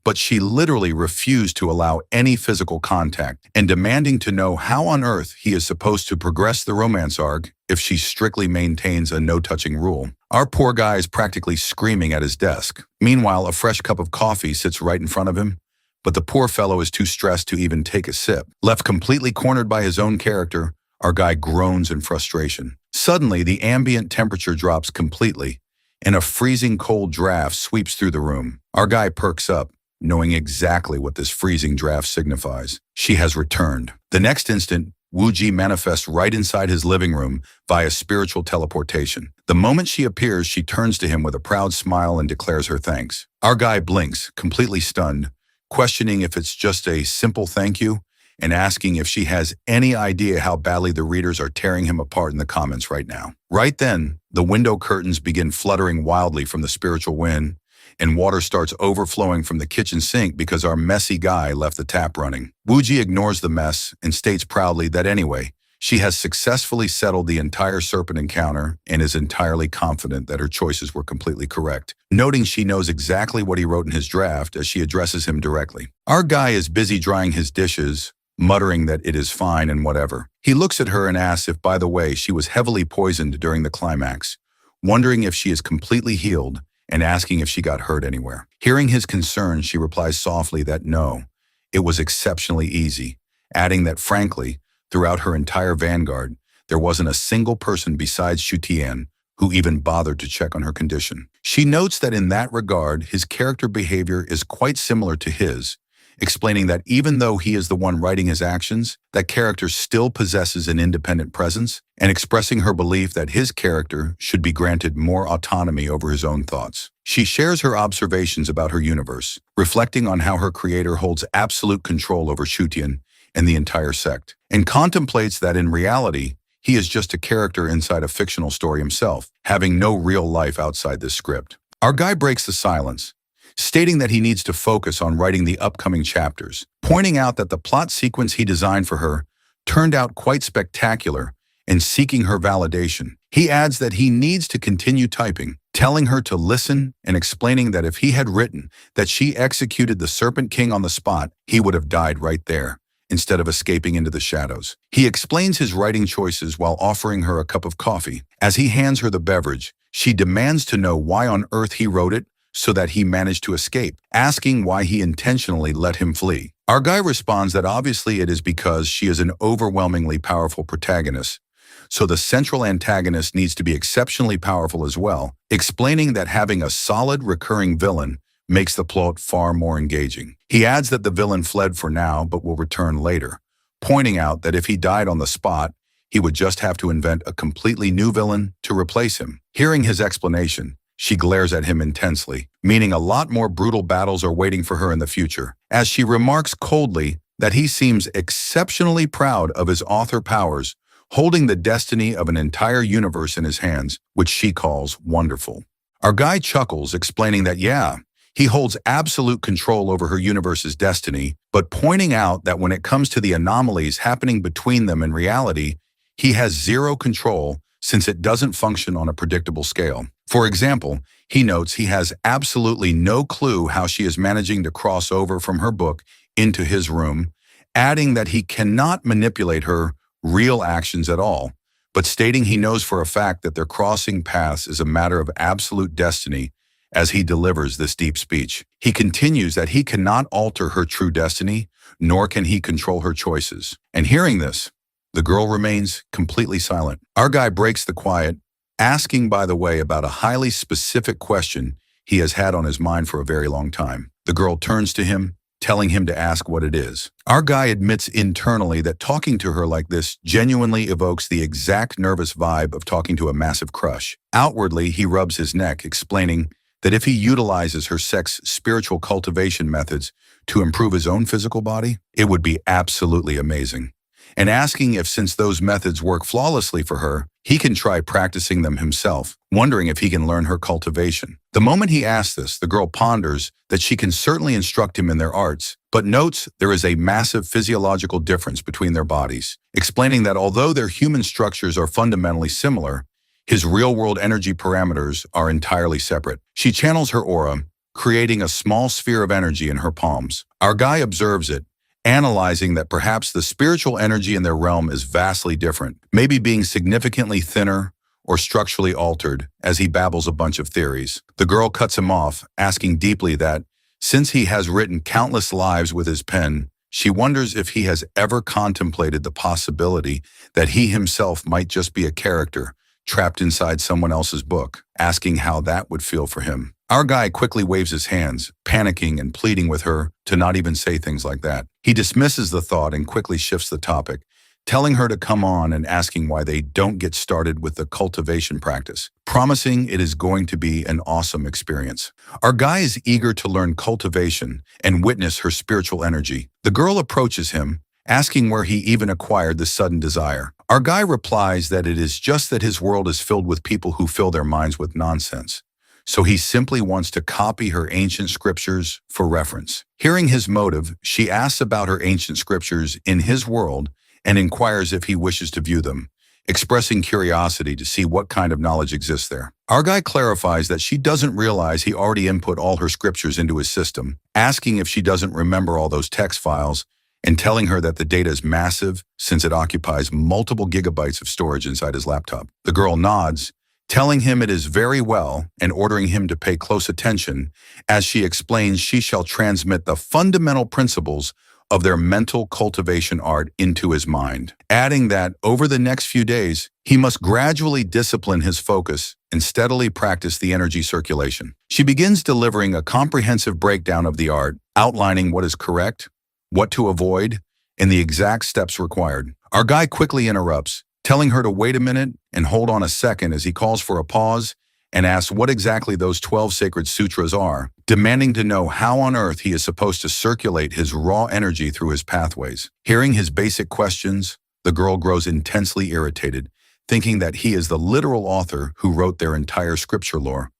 but she literally refused to allow any physical contact and demanding to know how on earth he is supposed to progress the romance arc if she strictly maintains a no-touching rule. Our poor guy is practically screaming at his desk. Meanwhile, a fresh cup of coffee sits right in front of him, but the poor fellow is too stressed to even take a sip. Left completely cornered by his own character, our guy groans in frustration. Suddenly, the ambient temperature drops completely, and a freezing cold draft sweeps through the room. Our guy perks up, knowing exactly what this freezing draft signifies. She has returned. The next instant, Wuji manifests right inside his living room via spiritual teleportation. The moment she appears, she turns to him with a proud smile and declares her thanks. Our guy blinks, completely stunned, questioning if it's just a simple thank you and asking if she has any idea how badly the readers are tearing him apart in the comments right now. Right then, the window curtains begin fluttering wildly from the spiritual wind, and water starts overflowing from the kitchen sink because our messy guy left the tap running. Wuji ignores the mess and states proudly that anyway, she has successfully settled the entire serpent encounter and is entirely confident that her choices were completely correct, noting she knows exactly what he wrote in his draft as she addresses him directly. Our guy is busy drying his dishes, muttering that it is fine and whatever. He looks at her and asks if, by the way, she was heavily poisoned during the climax, wondering if she is completely healed and asking if she got hurt anywhere. Hearing his concern, she replies softly that no, it was exceptionally easy, adding that frankly, throughout her entire vanguard, there wasn't a single person besides Shutian who even bothered to check on her condition. She notes that in that regard, his character behavior is quite similar to his, explaining that even though he is the one writing his actions, that character still possesses an independent presence, and expressing her belief that his character should be granted more autonomy over his own thoughts. She shares her observations about her universe, reflecting on how her creator holds absolute control over Shutian and the entire sect, and contemplates that in reality, he is just a character inside a fictional story himself, having no real life outside this script. Our guy breaks the silence, stating that he needs to focus on writing the upcoming chapters, pointing out that the plot sequence he designed for her turned out quite spectacular and seeking her validation. He adds that he needs to continue typing, telling her to listen and explaining that if he had written that she executed the Serpent King on the spot, he would have died right there, instead of escaping into the shadows. He explains his writing choices while offering her a cup of coffee. As he hands her the beverage, she demands to know why on earth he wrote it so that he managed to escape, asking why he intentionally let him flee. Our guy responds that obviously it is because she is an overwhelmingly powerful protagonist, so the central antagonist needs to be exceptionally powerful as well, explaining that having a solid recurring villain makes the plot far more engaging. He adds that the villain fled for now but will return later, pointing out that if he died on the spot, he would just have to invent a completely new villain to replace him. Hearing his explanation, she glares at him intensely, meaning a lot more brutal battles are waiting for her in the future, as she remarks coldly that he seems exceptionally proud of his author powers, holding the destiny of an entire universe in his hands, which she calls wonderful. Our guy chuckles, explaining that yeah, he holds absolute control over her universe's destiny, but pointing out that when it comes to the anomalies happening between them in reality, he has zero control since it doesn't function on a predictable scale. For example, he notes he has absolutely no clue how she is managing to cross over from her book into his room, adding that he cannot manipulate her real actions at all, but stating he knows for a fact that their crossing paths is a matter of absolute destiny as he delivers this deep speech. He continues that he cannot alter her true destiny, nor can he control her choices. And hearing this, the girl remains completely silent. Our guy breaks the quiet, asking, by the way, about a highly specific question he has had on his mind for a very long time. The girl turns to him, telling him to ask what it is. Our guy admits internally that talking to her like this genuinely evokes the exact nervous vibe of talking to a massive crush. Outwardly, he rubs his neck, explaining that if he utilizes her sex spiritual cultivation methods to improve his own physical body, it would be absolutely amazing. And asking if, since those methods work flawlessly for her, he can try practicing them himself, wondering if he can learn her cultivation. The moment he asks this, the girl ponders that she can certainly instruct him in their arts, but notes there is a massive physiological difference between their bodies, explaining that although their human structures are fundamentally similar, his real-world energy parameters are entirely separate. She channels her aura, creating a small sphere of energy in her palms. Our guy observes it, analyzing that perhaps the spiritual energy in their realm is vastly different, maybe being significantly thinner or structurally altered, as he babbles a bunch of theories. The girl cuts him off, asking deeply that, since he has written countless lives with his pen, she wonders if he has ever contemplated the possibility that he himself might just be a character trapped inside someone else's book, asking how that would feel for him. Our guy quickly waves his hands, panicking and pleading with her to not even say things like that. He dismisses the thought and quickly shifts the topic, telling her to come on and asking why they don't get started with the cultivation practice, promising it is going to be an awesome experience. Our guy is eager to learn cultivation and witness her spiritual energy. The girl approaches him, asking where he even acquired this sudden desire. Our guy replies that it is just that his world is filled with people who fill their minds with nonsense. So he simply wants to copy her ancient scriptures for reference. Hearing his motive, she asks about her ancient scriptures in his world and inquires if he wishes to view them, expressing curiosity to see what kind of knowledge exists there. Our guy clarifies that she doesn't realize he already input all her scriptures into his system, asking if she doesn't remember all those text files, and telling her that the data is massive since it occupies multiple gigabytes of storage inside his laptop. The girl nods, telling him it is very well and ordering him to pay close attention as she explains she shall transmit the fundamental principles of their mental cultivation art into his mind, adding that over the next few days, he must gradually discipline his focus and steadily practice the energy circulation. She begins delivering a comprehensive breakdown of the art, outlining what is correct, what to avoid, and the exact steps required. Our guy quickly interrupts, telling her to wait a minute and hold on a second as he calls for a pause and asks what exactly those 12 sacred sutras are, demanding to know how on earth he is supposed to circulate his raw energy through his pathways. Hearing his basic questions, the girl grows intensely irritated, thinking that he is the literal author who wrote their entire scripture lore.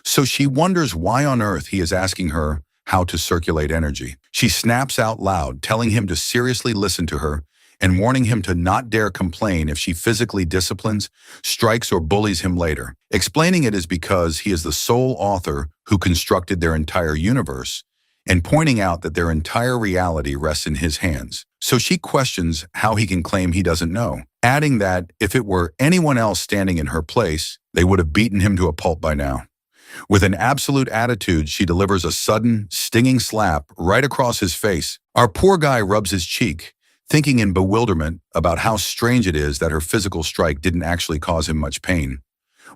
So she wonders why on earth he is asking her how to circulate energy. She snaps out loud, telling him to seriously listen to her and warning him to not dare complain if she physically disciplines, strikes, or bullies him later, explaining it is because he is the sole author who constructed their entire universe, and pointing out that their entire reality rests in his hands. So she questions how he can claim he doesn't know, adding that if it were anyone else standing in her place, they would have beaten him to a pulp by now. With an absolute attitude, she delivers a sudden, stinging slap right across his face. Our poor guy rubs his cheek, thinking in bewilderment about how strange it is that her physical strike didn't actually cause him much pain,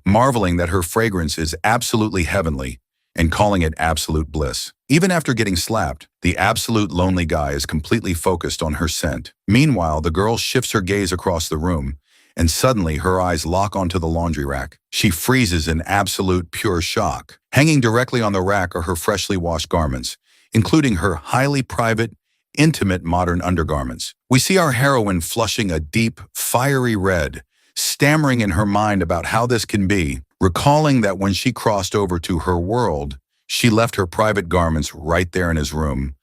marveling that her fragrance is absolutely heavenly and calling it absolute bliss. Even after getting slapped, the absolute lonely guy is completely focused on her scent. Meanwhile, the girl shifts her gaze across the room, and suddenly her eyes lock onto the laundry rack. She freezes in absolute pure shock. Hanging directly on the rack are her freshly washed garments, including her highly private, intimate modern undergarments. We see our heroine flushing a deep, fiery red, stammering in her mind about how this can be, recalling that when she crossed over to her world, she left her private garments right there in his room,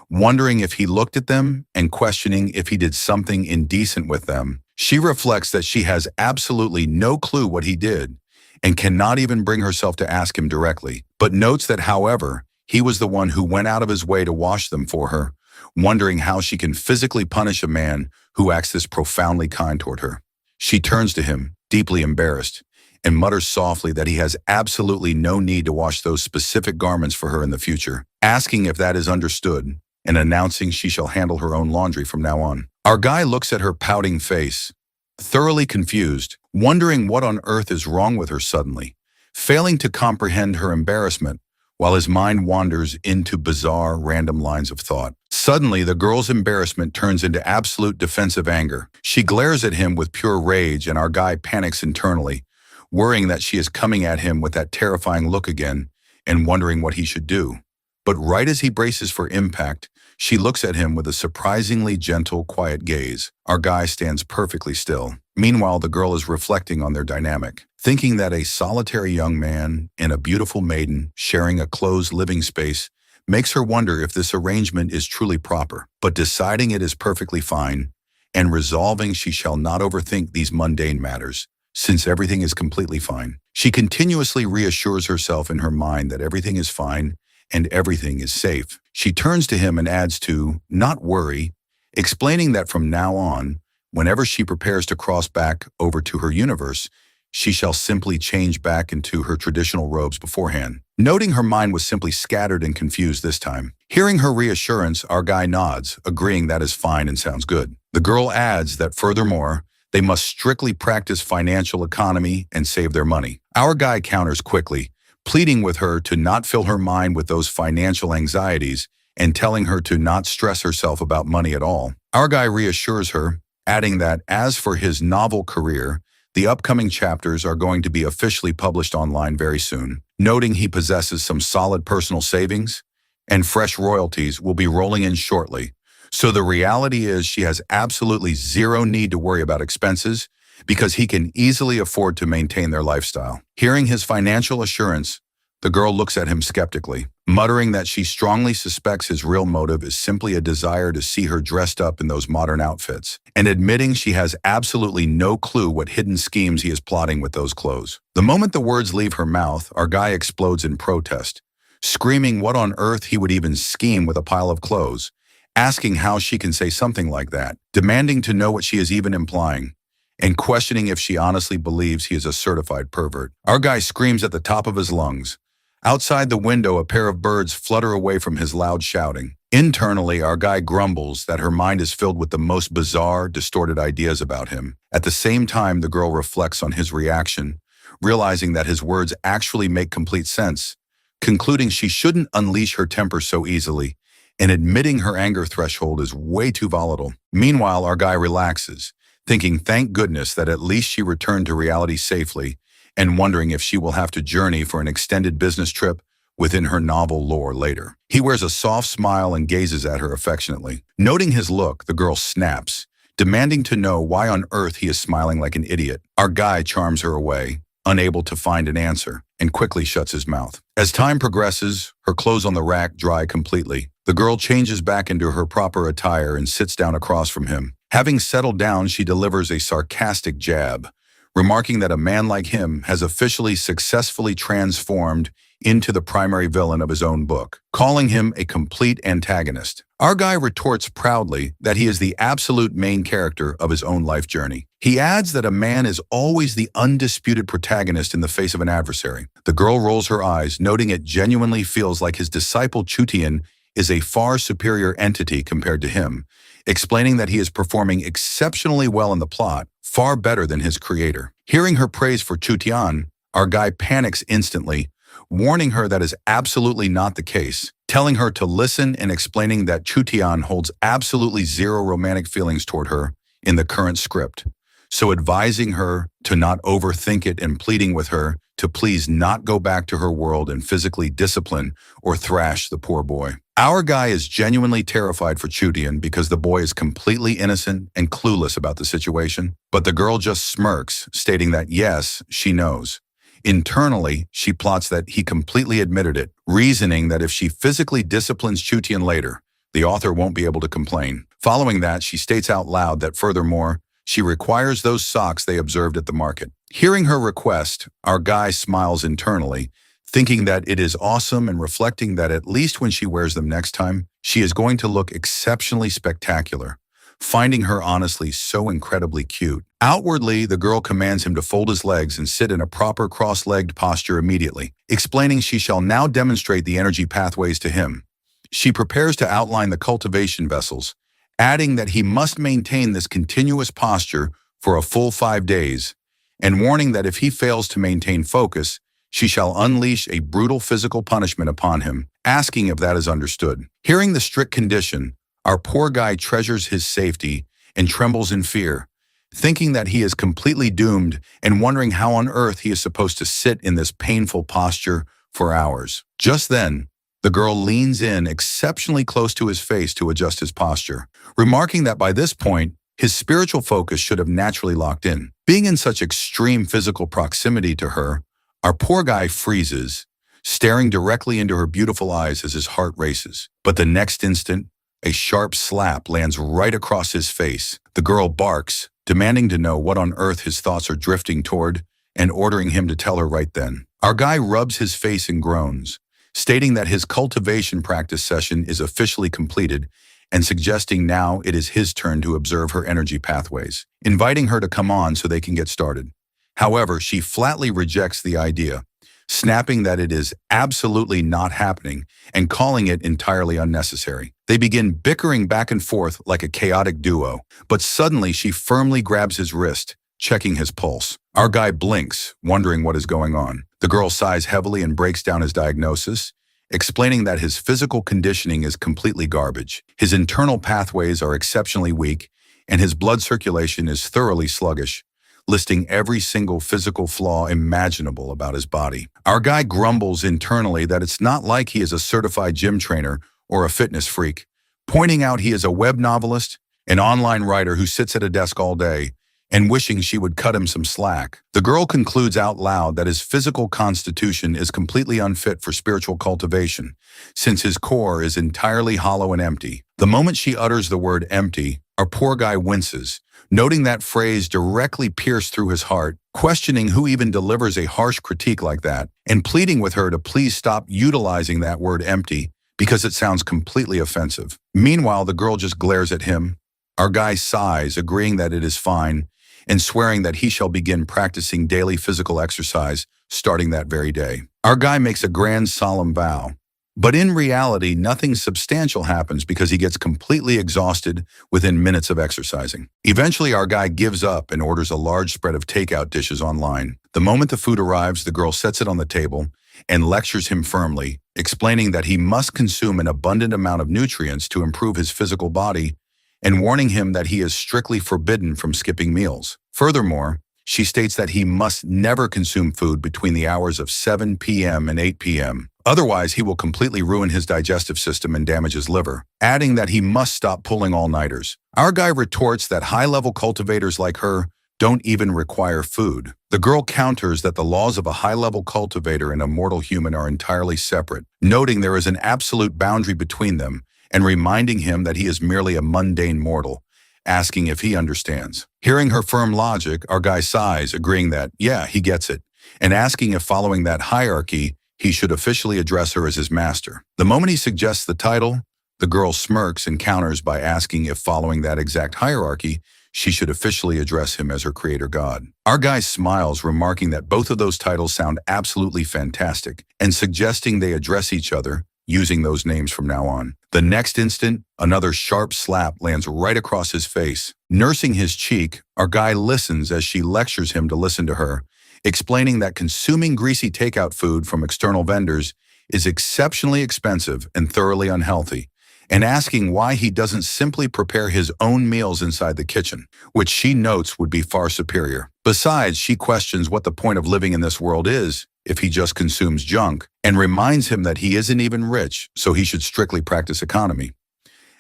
wondering if he looked at them and questioning if he did something indecent with them. She reflects that she has absolutely no clue what he did and cannot even bring herself to ask him directly, but notes that, however, he was the one who went out of his way to wash them for her, wondering how she can physically punish a man who acts this profoundly kind toward her. She turns to him, deeply embarrassed, and mutters softly that he has absolutely no need to wash those specific garments for her in the future, asking if that is understood, and announcing she shall handle her own laundry from now on. Our guy looks at her pouting face, thoroughly confused, wondering what on earth is wrong with her suddenly, failing to comprehend her embarrassment, while his mind wanders into bizarre, random lines of thought. Suddenly, the girl's embarrassment turns into absolute defensive anger. She glares at him with pure rage, and our guy panics internally, worrying that she is coming at him with that terrifying look again and wondering what he should do. But right as he braces for impact, she looks at him with a surprisingly gentle, quiet gaze. Our guy stands perfectly still. Meanwhile, the girl is reflecting on their dynamic, thinking that a solitary young man and a beautiful maiden sharing a closed living space makes her wonder if this arrangement is truly proper, but deciding it is perfectly fine and resolving she shall not overthink these mundane matters, since everything is completely fine. She continuously reassures herself in her mind that everything is fine and everything is safe. She turns to him and adds to, not worry, explaining that from now on, whenever she prepares to cross back over to her universe, she shall simply change back into her traditional robes beforehand. Noting her mind was simply scattered and confused this time. Hearing her reassurance, our guy nods, agreeing that is fine and sounds good. The girl adds that furthermore, they must strictly practice financial economy and save their money. Our guy counters quickly, pleading with her to not fill her mind with those financial anxieties and telling her to not stress herself about money at all. Our guy reassures her, adding that as for his novel career, the upcoming chapters are going to be officially published online very soon, noting he possesses some solid personal savings and fresh royalties will be rolling in shortly. So the reality is she has absolutely zero need to worry about expenses because he can easily afford to maintain their lifestyle. Hearing his financial assurance, the girl looks at him skeptically, muttering that she strongly suspects his real motive is simply a desire to see her dressed up in those modern outfits, and admitting she has absolutely no clue what hidden schemes he is plotting with those clothes. The moment the words leave her mouth, our guy explodes in protest, screaming what on earth he would even scheme with a pile of clothes, asking how she can say something like that, demanding to know what she is even implying, and questioning if she honestly believes he is a certified pervert. Our guy screams at the top of his lungs. Outside the window, a pair of birds flutter away from his loud shouting. Internally, our guy grumbles that her mind is filled with the most bizarre, distorted ideas about him. At the same time, the girl reflects on his reaction, realizing that his words actually make complete sense, concluding she shouldn't unleash her temper so easily, and admitting her anger threshold is way too volatile. Meanwhile, our guy relaxes, thinking thank goodness that at least she returned to reality safely, and wondering if she will have to journey for an extended business trip within her novel lore later. He wears a soft smile and gazes at her affectionately. Noting his look, the girl snaps, demanding to know why on earth he is smiling like an idiot. Our guy charms her away, unable to find an answer, and quickly shuts his mouth. As time progresses, her clothes on the rack dry completely. The girl changes back into her proper attire and sits down across from him. Having settled down, she delivers a sarcastic jab, remarking that a man like him has officially successfully transformed into the primary villain of his own book, calling him a complete antagonist. Our guy retorts proudly that he is the absolute main character of his own life journey. He adds that a man is always the undisputed protagonist in the face of an adversary. The girl rolls her eyes, noting it genuinely feels like his disciple Chutian is a far superior entity compared to him, explaining that he is performing exceptionally well in the plot, far better than his creator. Hearing her praise for Chutian, our guy panics instantly, warning her that is absolutely not the case, telling her to listen and explaining that Chutian holds absolutely zero romantic feelings toward her in the current script, so advising her to not overthink it and pleading with her to please not go back to her world and physically discipline or thrash the poor boy. Our guy is genuinely terrified for Chutian because the boy is completely innocent and clueless about the situation, but the girl just smirks, stating that yes, she knows. Internally, she plots that he completely admitted it, reasoning that if she physically disciplines Chutian later, the author won't be able to complain. Following that, she states out loud that furthermore, she requires those socks they observed at the market. Hearing her request, our guy smiles internally, thinking that it is awesome and reflecting that at least when she wears them next time, she is going to look exceptionally spectacular, finding her honestly so incredibly cute. Outwardly, the girl commands him to fold his legs and sit in a proper cross-legged posture immediately, explaining she shall now demonstrate the energy pathways to him. She prepares to outline the cultivation vessels, adding that he must maintain this continuous posture for a full 5 days, and warning that if he fails to maintain focus, she shall unleash a brutal physical punishment upon him, asking if that is understood. Hearing the strict condition, our poor guy treasures his safety and trembles in fear, thinking that he is completely doomed and wondering how on earth he is supposed to sit in this painful posture for hours. Just then, the girl leans in exceptionally close to his face to adjust his posture, remarking that by this point, his spiritual focus should have naturally locked in. Being in such extreme physical proximity to her, our poor guy freezes, staring directly into her beautiful eyes as his heart races. But the next instant, a sharp slap lands right across his face. The girl barks, demanding to know what on earth his thoughts are drifting toward and ordering him to tell her right then. Our guy rubs his face and groans, stating that his cultivation practice session is officially completed and suggesting now it is his turn to observe her energy pathways, inviting her to come on so they can get started. However, she flatly rejects the idea, snapping that it is absolutely not happening and calling it entirely unnecessary. They begin bickering back and forth like a chaotic duo, but suddenly she firmly grabs his wrist, checking his pulse. Our guy blinks, wondering what is going on. The girl sighs heavily and breaks down his diagnosis, explaining that his physical conditioning is completely garbage. His internal pathways are exceptionally weak, and his blood circulation is thoroughly sluggish, listing every single physical flaw imaginable about his body. Our guy grumbles internally that it's not like he is a certified gym trainer or a fitness freak, pointing out he is a web novelist, an online writer who sits at a desk all day, and wishing she would cut him some slack. The girl concludes out loud that his physical constitution is completely unfit for spiritual cultivation, since his core is entirely hollow and empty. The moment she utters the word empty, our poor guy winces, noting that phrase directly pierced through his heart, questioning who even delivers a harsh critique like that, and pleading with her to please stop utilizing that word empty because it sounds completely offensive. Meanwhile, the girl just glares at him. Our guy sighs, agreeing that it is fine, and swearing that he shall begin practicing daily physical exercise starting that very day. Our guy makes a grand solemn vow, but in reality, nothing substantial happens because he gets completely exhausted within minutes of exercising. Eventually, our guy gives up and orders a large spread of takeout dishes online. The moment the food arrives, the girl sets it on the table and lectures him firmly, explaining that he must consume an abundant amount of nutrients to improve his physical body and warning him that he is strictly forbidden from skipping meals. Furthermore, she states that he must never consume food between the hours of 7 p.m. and 8 p.m. Otherwise, he will completely ruin his digestive system and damage his liver, adding that he must stop pulling all-nighters. Our guy retorts that high-level cultivators like her don't even require food. The girl counters that the laws of a high-level cultivator and a mortal human are entirely separate, noting there is an absolute boundary between them, and reminding him that he is merely a mundane mortal, asking if he understands. Hearing her firm logic, our guy sighs, agreeing that, yeah, he gets it, and asking if following that hierarchy, he should officially address her as his master. The moment he suggests the title, the girl smirks and counters by asking if following that exact hierarchy, she should officially address him as her creator god. Our guy smiles, remarking that both of those titles sound absolutely fantastic, and suggesting they address each other, using those names from now on. The next instant, another sharp slap lands right across his face. Nursing his cheek, our guy listens as she lectures him to listen to her, explaining that consuming greasy takeout food from external vendors is exceptionally expensive and thoroughly unhealthy, and asking why he doesn't simply prepare his own meals inside the kitchen, which she notes would be far superior. Besides, she questions what the point of living in this world is if he just consumes junk, and reminds him that he isn't even rich, so he should strictly practice economy.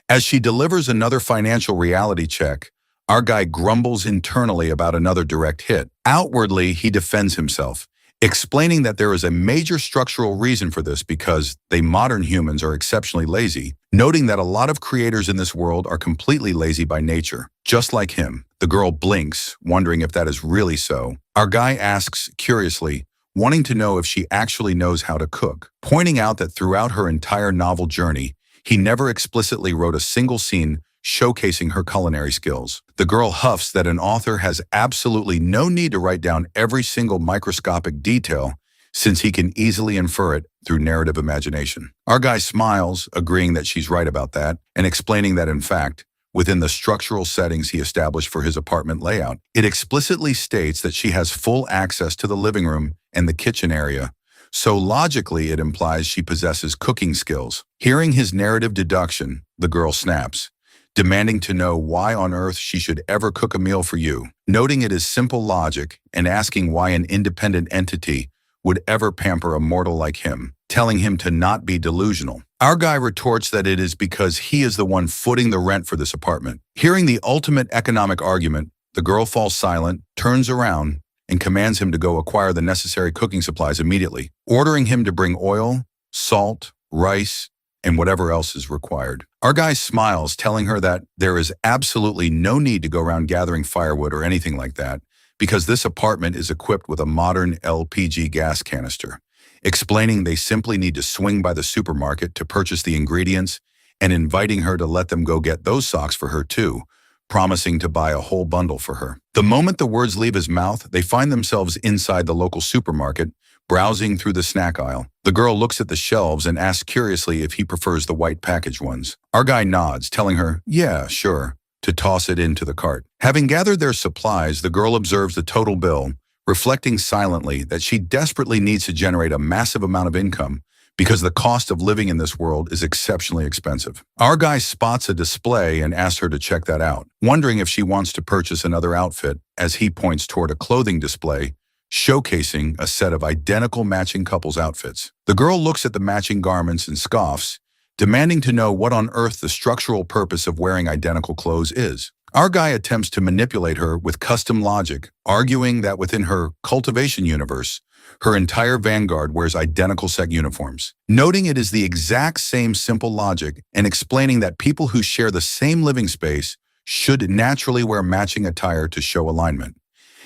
As she delivers another financial reality check, our guy grumbles internally about another direct hit. Outwardly, he defends himself, explaining that there is a major structural reason for this because they modern humans are exceptionally lazy, noting that a lot of creators in this world are completely lazy by nature, just like him. The girl blinks, wondering if that is really so. Our guy asks curiously, wanting to know if she actually knows how to cook, pointing out that throughout her entire novel journey, he never explicitly wrote a single scene showcasing her culinary skills. The girl huffs that an author has absolutely no need to write down every single microscopic detail since he can easily infer it through narrative imagination. Our guy smiles, agreeing that she's right about that, and explaining that in fact, within the structural settings he established for his apartment layout, it explicitly states that she has full access to the living room and the kitchen area, so logically it implies she possesses cooking skills. Hearing his narrative deduction, the girl snaps, demanding to know why on earth she should ever cook a meal for you, noting it is simple logic and asking why an independent entity would ever pamper a mortal like him, telling him to not be delusional. Our guy retorts that it is because he is the one footing the rent for this apartment. Hearing the ultimate economic argument, the girl falls silent, turns around, and commands him to go acquire the necessary cooking supplies immediately, ordering him to bring oil, salt, rice, and whatever else is required. Our guy smiles, telling her that there is absolutely no need to go around gathering firewood or anything like that, because this apartment is equipped with a modern LPG gas canister, explaining they simply need to swing by the supermarket to purchase the ingredients and inviting her to let them go get those socks for her too, promising to buy a whole bundle for her. The moment the words leave his mouth, they find themselves inside the local supermarket, browsing through the snack aisle. The girl looks at the shelves and asks curiously if he prefers the white packaged ones. Our guy nods, telling her, yeah, sure, to toss it into the cart. Having gathered their supplies, the girl observes the total bill, reflecting silently that she desperately needs to generate a massive amount of income because the cost of living in this world is exceptionally expensive. Our guy spots a display and asks her to check that out, wondering if she wants to purchase another outfit as he points toward a clothing display showcasing a set of identical matching couples' outfits. The girl looks at the matching garments and scoffs, demanding to know what on earth the structural purpose of wearing identical clothes is. Our guy attempts to manipulate her with custom logic, arguing that within her cultivation universe, her entire vanguard wears identical set uniforms, noting it is the exact same simple logic and explaining that people who share the same living space should naturally wear matching attire to show alignment.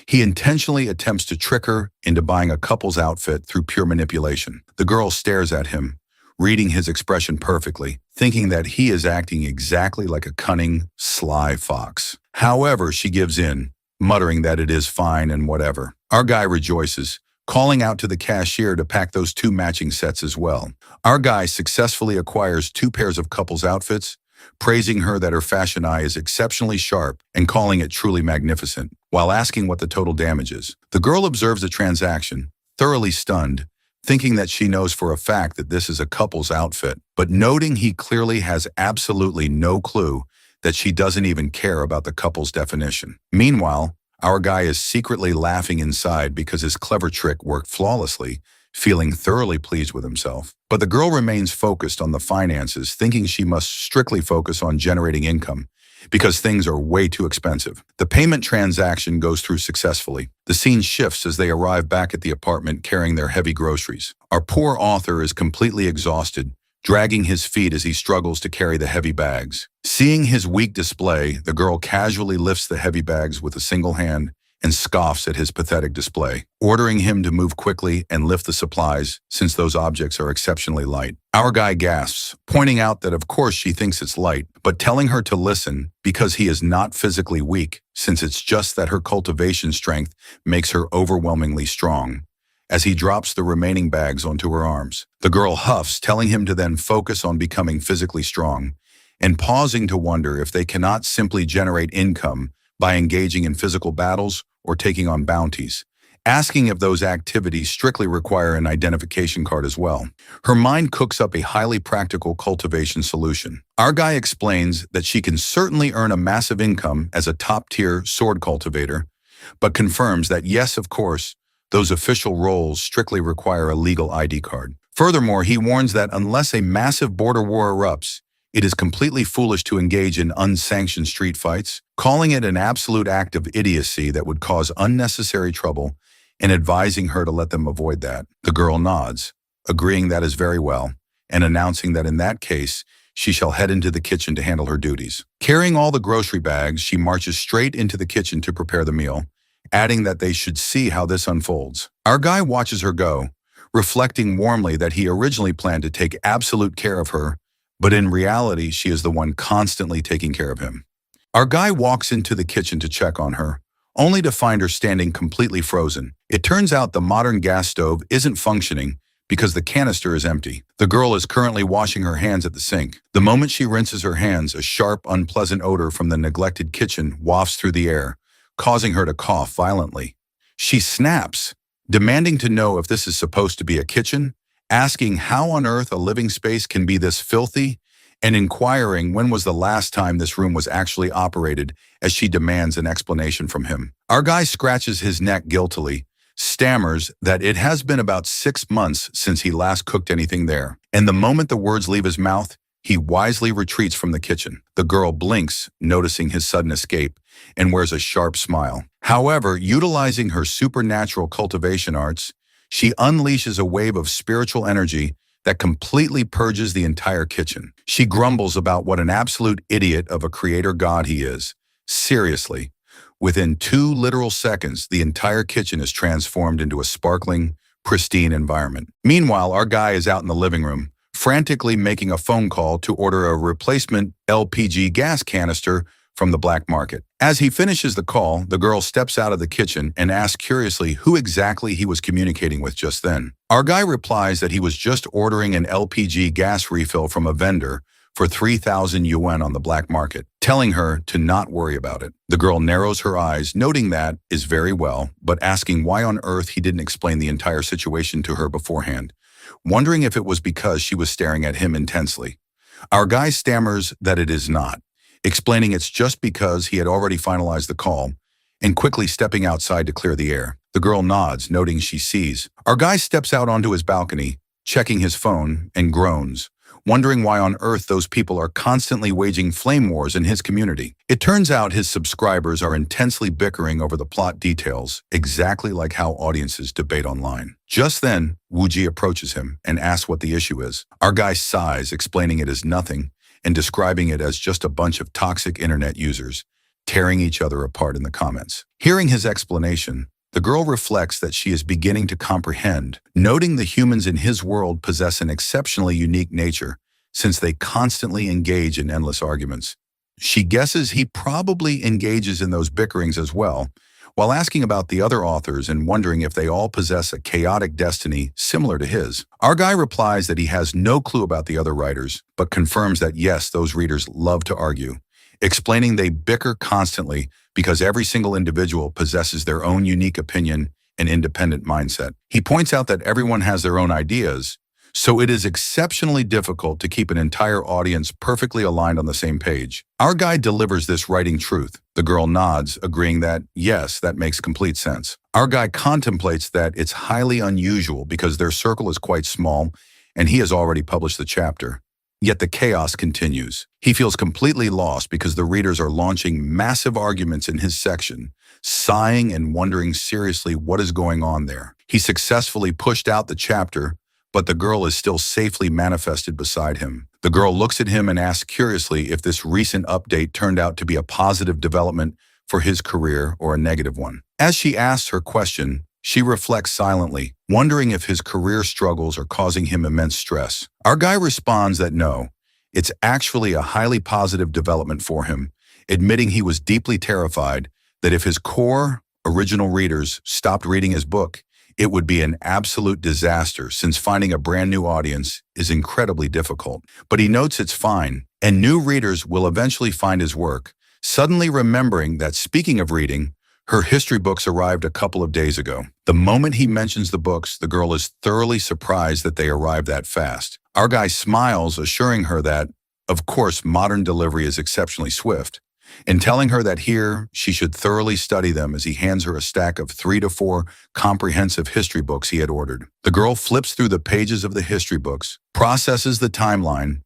He intentionally attempts to trick her into buying a couple's outfit through pure manipulation. The girl stares at him, reading his expression perfectly, thinking that he is acting exactly like a cunning, sly fox. However, she gives in, muttering that it is fine and whatever. Our guy rejoices, calling out to the cashier to pack those two matching sets as well. Our guy successfully acquires 2 pairs of couples' outfits, praising her that her fashion eye is exceptionally sharp and calling it truly magnificent, while asking what the total damage is. The girl observes the transaction, thoroughly stunned, thinking that she knows for a fact that this is a couple's outfit, but noting he clearly has absolutely no clue that she doesn't even care about the couple's definition. Meanwhile, our guy is secretly laughing inside because his clever trick worked flawlessly, feeling thoroughly pleased with himself. But the girl remains focused on the finances, thinking she must strictly focus on generating income because things are way too expensive. The payment transaction goes through successfully. The scene shifts as they arrive back at the apartment carrying their heavy groceries. Our poor author is completely exhausted, dragging his feet as he struggles to carry the heavy bags. Seeing his weak display, the girl casually lifts the heavy bags with a single hand and scoffs at his pathetic display, ordering him to move quickly and lift the supplies since those objects are exceptionally light. Our guy gasps, pointing out that of course she thinks it's light, but telling her to listen because he is not physically weak, since it's just that her cultivation strength makes her overwhelmingly strong. As he drops the remaining bags onto her arms, the girl huffs, telling him to then focus on becoming physically strong, and pausing to wonder if they cannot simply generate income by engaging in physical battles or taking on bounties, asking if those activities strictly require an identification card as well. Her mind cooks up a highly practical cultivation solution. Our guy explains that she can certainly earn a massive income as a top-tier sword cultivator, but confirms that yes, of course, those official roles strictly require a legal ID card. Furthermore, he warns that unless a massive border war erupts, it is completely foolish to engage in unsanctioned street fights, calling it an absolute act of idiocy that would cause unnecessary trouble and advising her to let them avoid that. The girl nods, agreeing that is very well, and announcing that in that case, she shall head into the kitchen to handle her duties. Carrying all the grocery bags, she marches straight into the kitchen to prepare the meal, adding that they should see how this unfolds. Our guy watches her go, reflecting warmly that he originally planned to take absolute care of her, but in reality, she is the one constantly taking care of him. Our guy walks into the kitchen to check on her, only to find her standing completely frozen. It turns out the modern gas stove isn't functioning because the canister is empty. The girl is currently washing her hands at the sink. The moment she rinses her hands, a sharp, unpleasant odor from the neglected kitchen wafts through the air, causing her to cough violently. She snaps, demanding to know if this is supposed to be a kitchen, asking how on earth a living space can be this filthy, and inquiring when was the last time this room was actually operated as she demands an explanation from him. Our guy scratches his neck guiltily, stammers that it has been about 6 months since he last cooked anything there, and the moment the words leave his mouth, he wisely retreats from the kitchen. The girl blinks, noticing his sudden escape, and wears a sharp smile. However, utilizing her supernatural cultivation arts, she unleashes a wave of spiritual energy that completely purges the entire kitchen. She grumbles about what an absolute idiot of a creator god he is. Seriously, within 2 literal seconds, the entire kitchen is transformed into a sparkling, pristine environment. Meanwhile, our guy is out in the living room, frantically making a phone call to order a replacement LPG gas canister from the black market. As he finishes the call, the girl steps out of the kitchen and asks curiously who exactly he was communicating with just then. Our guy replies that he was just ordering an LPG gas refill from a vendor for 3,000 yuan on the black market, telling her to not worry about it. The girl narrows her eyes, noting that is very well, but asking why on earth he didn't explain the entire situation to her beforehand, wondering if it was because she was staring at him intensely. Our guy stammers that it is not, explaining it's just because he had already finalized the call, and quickly stepping outside to clear the air. The girl nods, noting she sees. Our guy steps out onto his balcony, checking his phone, and groans, wondering why on earth those people are constantly waging flame wars in his community. It turns out his subscribers are intensely bickering over the plot details, exactly like how audiences debate online. Just then, Wuji approaches him and asks what the issue is. Our guy sighs, explaining it is nothing, and describing it as just a bunch of toxic internet users tearing each other apart in the comments. Hearing his explanation, the girl reflects that she is beginning to comprehend, noting the humans in his world possess an exceptionally unique nature since they constantly engage in endless arguments. She guesses he probably engages in those bickerings as well, while asking about the other authors and wondering if they all possess a chaotic destiny similar to his. Our guy replies that he has no clue about the other writers, but confirms that yes, those readers love to argue, explaining they bicker constantly because every single individual possesses their own unique opinion and independent mindset. He points out that everyone has their own ideas, so it is exceptionally difficult to keep an entire audience perfectly aligned on the same page. Our guide delivers this writing truth. The girl nods, agreeing that, yes, that makes complete sense. Our guy contemplates that it's highly unusual because their circle is quite small and he has already published the chapter. Yet the chaos continues. He feels completely lost because the readers are launching massive arguments in his section, sighing and wondering seriously what is going on there. He successfully pushed out the chapter, but the girl is still safely manifested beside him. The girl looks at him and asks curiously if this recent update turned out to be a positive development for his career or a negative one. As she asks her question, she reflects silently, wondering if his career struggles are causing him immense stress. Our guy responds that no, it's actually a highly positive development for him, admitting he was deeply terrified that if his core original readers stopped reading his book, it would be an absolute disaster since finding a brand new audience is incredibly difficult. But he notes it's fine, and new readers will eventually find his work, suddenly remembering that speaking of reading, her history books arrived a couple of days ago. The moment he mentions the books, the girl is thoroughly surprised that they arrived that fast. Our guy smiles, assuring her that, of course, modern delivery is exceptionally swift, and telling her that here she should thoroughly study them as he hands her a stack of 3 to 4 comprehensive history books he had ordered. The girl flips through the pages of the history books, processes the timeline,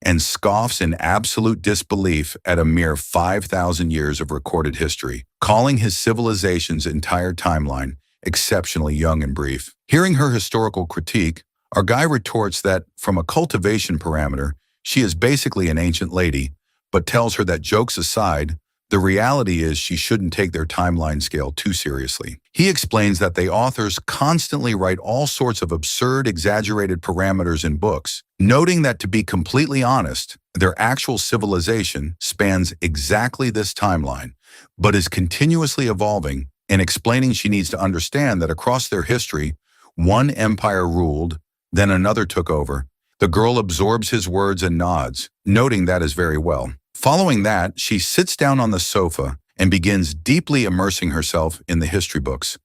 and scoffs in absolute disbelief at a mere 5,000 years of recorded history, calling his civilization's entire timeline exceptionally young and brief. Hearing her historical critique, our guy retorts that, from a cultivation parameter, she is basically an ancient lady, but tells her that jokes aside, The reality is she shouldn't take their timeline scale too seriously. He explains that the authors constantly write all sorts of absurd, exaggerated parameters in books, noting that, to be completely honest, their actual civilization spans exactly this timeline, but is continuously evolving, and explaining she needs to understand that across their history, one empire ruled, then another took over. The girl absorbs his words and nods, noting that is very well. Following that, she sits down on the sofa and begins deeply immersing herself in the history books.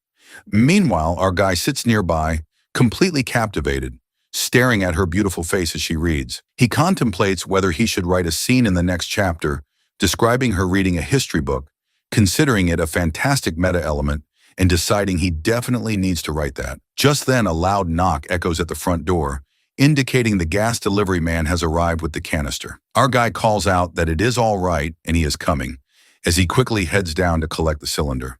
Meanwhile, our guy sits nearby, completely captivated, staring at her beautiful face as she reads. He contemplates whether he should write a scene in the next chapter, describing her reading a history book, considering it a fantastic meta element, and deciding he definitely needs to write that. Just then, a loud knock echoes at the front door, indicating the gas delivery man has arrived with the canister. Our guy calls out that it is all right and he is coming, as he quickly heads down to collect the cylinder.